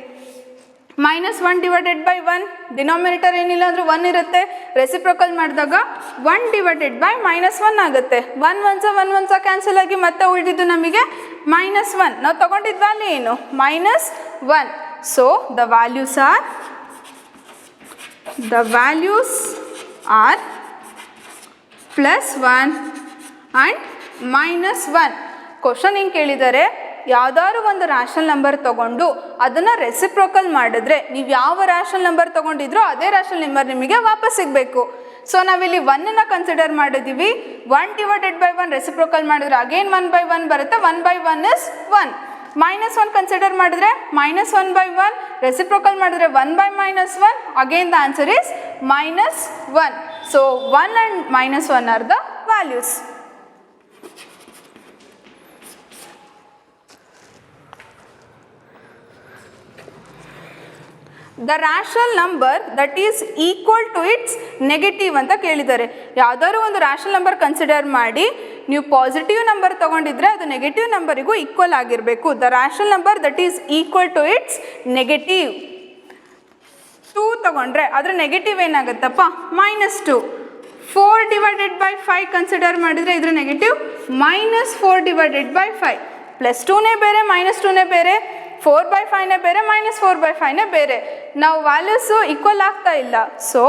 Speaker 2: -1/1. ಡಿನಾಮಿನೇಟರ್ ಏನಿಲ್ಲ ಅಂದರೂ 1 ಇರುತ್ತೆ. ರೆಸಿಪ್ರೋಕಲ್ ಮಾಡಿದಾಗ 1/-1 ಆಗುತ್ತೆ. 1 1 ಕ್ಯಾನ್ಸಲ್ ಆಗಿ ಮತ್ತೆ ಉಳಿದಿದ್ದು ನಮಗೆ -1. ನಾವು ತೊಗೊಂಡಿದ್ದ ವ್ಯಾಲ್ಯೂ ಏನು? -1. So the values are +1 and -1. Question ಹಿಂಗೆ ಕೇಳಿದ್ದಾರೆ, ಯಾವುದಾದ್ರು ಒಂದು ರ್ಯಾಷನಲ್ ನಂಬರ್ ತೊಗೊಂಡು ಅದನ್ನು ರೆಸಿಪ್ರೋಕಲ್ ಮಾಡಿದ್ರೆ ನೀವು ಯಾವ ರ್ಯಾಷನಲ್ ನಂಬರ್ ತೊಗೊಂಡಿದ್ರೋ ಅದೇ ರ್ಯಾಷನಲ್ ನಂಬರ್ ನಿಮಗೆ ವಾಪಸ್ ಸಿಗಬೇಕು. ಸೊ ನಾವಿಲ್ಲಿ 1 ಕನ್ಸಿಡರ್ ಮಾಡಿದ್ದೀವಿ. 1/1 ರೆಸಿಪ್ರೋಕಲ್ ಮಾಡಿದ್ರೆ ಅಗೇನ್ 1/1 ಬರುತ್ತೆ. 1/1 is 1. -1 ಕನ್ಸಿಡರ್ ಮಾಡಿದ್ರೆ -1/1. ರೆಸಿಪ್ರೋಕಲ್ ಮಾಡಿದ್ರೆ 1/-1. Again the answer is -1. So 1 and -1 are the values. The rational number that is equal to its negative ಅಂತ ಕೇಳಿದ್ದಾರೆ. ಯಾವುದಾದ್ರು ಒಂದು ರ್ಯಾಷನಲ್ ನಂಬರ್ ಕನ್ಸಿಡರ್ ಮಾಡಿ ನೀವು ಪಾಸಿಟಿವ್ ನಂಬರ್ ತೊಗೊಂಡಿದ್ರೆ ಅದು ನೆಗೆಟಿವ್ ನಂಬರಿಗೂ ಈಕ್ವಲ್ ಆಗಿರಬೇಕು. The rational number that is equal to its negative. 2 ತೊಗೊಂಡ್ರೆ ಅದರ ನೆಗೆಟಿವ್ ಏನಾಗುತ್ತಪ್ಪ? -2. 4/5 ಕನ್ಸಿಡರ್ ಮಾಡಿದರೆ ಇದ್ರ ನೆಗೆಟಿವ್ -4/5. +2ನೇ ಬೇರೆ, -2ನೇ ಬೇರೆ. 4/5ನೇ ಬೇರೆ, -4/5ನೇ ಬೇರೆ. ನಾವು ವ್ಯಾಲ್ಯೂಸು ಈಕ್ವಲ್ ಆಗ್ತಾ ಇಲ್ಲ. ಸೊ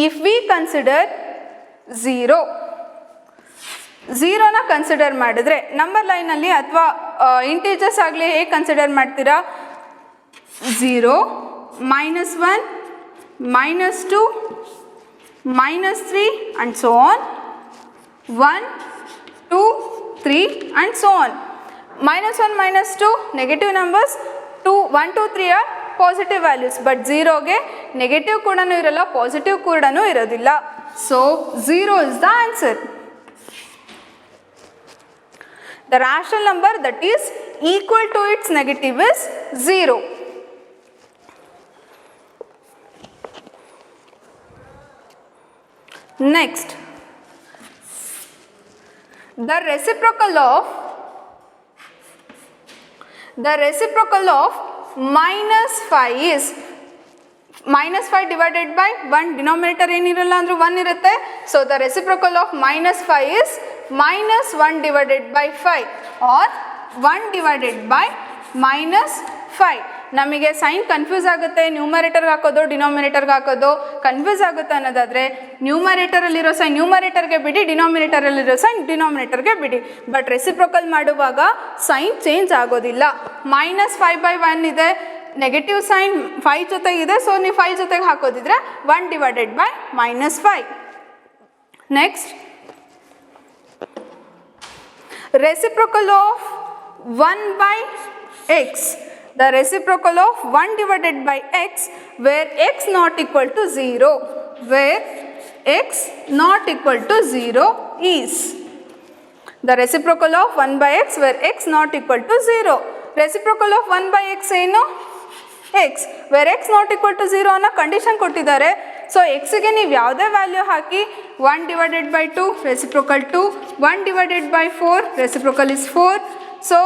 Speaker 2: ಇಫ್ ವಿ ಕನ್ಸಿಡರ್ 0ನ ಕನ್ಸಿಡರ್ ಮಾಡಿದ್ರೆ ನಂಬರ್ ಲೈನಲ್ಲಿ ಅಥವಾ ಇಂಟೀಜರ್ಸ್ ಆಗಲಿ ಹೇಗೆ ಕನ್ಸಿಡರ್ ಮಾಡ್ತೀರಾ? 0, -1, -2, -3 and so on. 1, 2, 3 and so on. -1, -2 negative numbers. 2, 1, 2, 3 are positive values. But 0ಗೆ ನೆಗೆಟಿವ್ ಕೂಡ ಇರಲ್ಲ, ಪಾಸಿಟಿವ್ ಕೂಡ ಇರೋದಿಲ್ಲ. So 0 is the answer. The rational number that is equal to its negative is 0. Next, the reciprocal of minus 5 is minus 5 divided by 1, denominator ಏನಿರಲ್ಲ ಅಂದ್ರೂ 1 ಇರುತ್ತೆ. So the reciprocal of minus 5 is minus 1 divided by 5 or 1 divided by minus 5. ನಮಗೆ sign confuse ಆಗುತ್ತೆ, ನ್ಯೂಮರೇಟರ್ಗೆ ಹಾಕೋದು ಡಿನಾಮಿನೇಟರ್ಗೆ ಹಾಕೋದು confuse ಆಗುತ್ತೆ ಅನ್ನೋದಾದರೆ ನ್ಯೂಮರೇಟರಲ್ಲಿರೋ sign ನ್ಯೂಮರೇಟರ್ಗೆ ಬಿಡಿ, ಡಿನಾಮಿನೇಟರಲ್ಲಿರೋ ಸೈನ್ ಡಿನಾಮಿನೇಟರ್ಗೆ ಬಿಡಿ. ಬಟ್ ರೆಸಿಪ್ರೊಕಲ್ ಮಾಡುವಾಗ ಸೈನ್ ಚೇಂಜ್ ಆಗೋದಿಲ್ಲ. minus 5/1 ಇದೆ, ನೆಗೆಟಿವ್ ಸೈನ್ 5 ಜೊತೆಗಿದೆ, ಸೊ ನೀವು 5 ಜೊತೆಗೆ ಹಾಕೋದಿದ್ರೆ 1 divided by minus 5. Next, reciprocal of 1 by x. The reciprocal of 1 divided by x where x not equal to 0. Where x not equal to 0 is. The reciprocal of 1 by x where x not equal to 0. Reciprocal of 1 by x ಏನು? x. Where x not equal to 0 ಅನ್ನೋ condition ಕೊಟ್ಟಿದ್ದಾರೆ. So ಎಕ್ಸ್ಗೆ ನೀವು ಯಾವುದೇ value hockey 1 divided by 2 reciprocal 2, 1 divided by 4 reciprocal is 4. So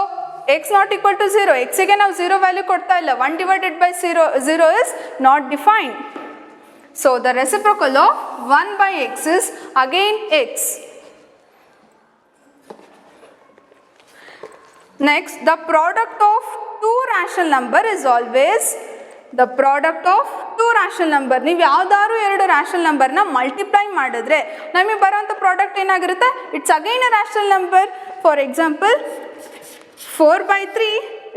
Speaker 2: x not equal to 0, xಗೆ ನಾವು 0 value ಕೊಡ್ತಾ ಇಲ್ಲ, 1 divided by 0 is not defined. So the reciprocal of 1 by x is again x. Next, the product of two rational number is always the product of two rational number. ನೀವು ಯಾವ್ದಾದ್ರು ಎರಡು rational ನಂಬರ್ನ multiply ಮಾಡಿದ್ರೆ ನಮಗೆ ಬರೋಂಥ product ಏನಾಗಿರುತ್ತೆ? It's again a rational number. For example 4/3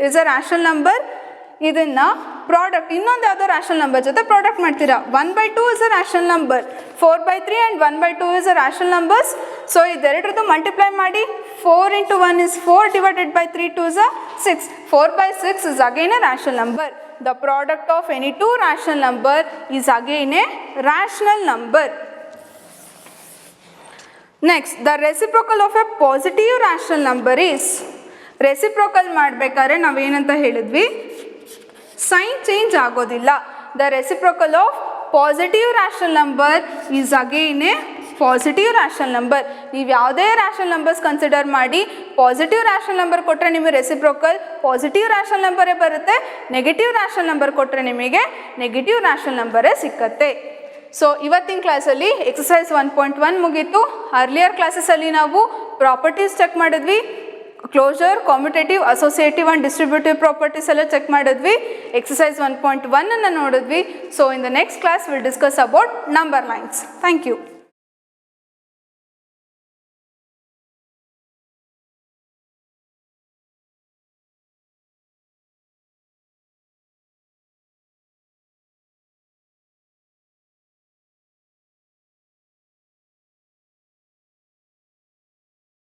Speaker 2: is a rational number. ಇದನ್ನು product ಇನ್ನೊಂದು ಯಾವುದೋ ರ್ಯಾಷನಲ್ ನಂಬರ್ ಜೊತೆ ಪ್ರಾಡಕ್ಟ್ ಮಾಡ್ತೀರಾ. 1/2 is a rational number. 4/3 and 1/2 is a rational numbers. ಸೊ ಇದೆರಡರದ್ದು ಮಲ್ಟಿಪ್ಲೈ ಮಾಡಿ 4 into 1 is 4 divided by 3 2 is a 6. 4/6 is again a rational number. The product of any two rational number is again a rational number. Next, the reciprocal of a positive rational number is. Reciprocal ಮಾಡಬೇಕಾದ್ರೆ ನಾವೇನಂತ ಹೇಳಿದ್ವಿ? Sign change ಆಗೋದಿಲ್ಲ. The reciprocal of positive rational number is again A positive rational number. ನೀವು ಯಾವುದೇ rational numbers consider ಮಾಡಿ positive rational number ಕೊಟ್ಟರೆ ನಿಮಗೆ reciprocal positive rational ನಂಬರೇ ಬರುತ್ತೆ. ನೆಗೆಟಿವ್ ರ್ಯಾಷನಲ್ ನಂಬರ್ ಕೊಟ್ಟರೆ ನಿಮಗೆ ನೆಗೆಟಿವ್ ರ್ಯಾಷನಲ್ ನಂಬರೇ ಸಿಕ್ಕತ್ತೆ. ಸೊ ಇವತ್ತಿನ ಕ್ಲಾಸಲ್ಲಿ ಎಕ್ಸಸೈಸ್ 1.1 ಮುಗೀತು. ಅರ್ಲಿಯರ್ ಕ್ಲಾಸಸಲ್ಲಿ ನಾವು ಪ್ರಾಪರ್ಟೀಸ್ ಚೆಕ್ ಮಾಡಿದ್ವಿ, closure, commutative, associative and distributive properties ಎಲ್ಲ ಚೆಕ್ ಮಾಡಿದ್ವಿ. ಎಕ್ಸಸೈಸ್ 1.1 ಅನ್ನು ನೋಡಿದ್ವಿ. So in the next class will discuss about number lines. Thank you.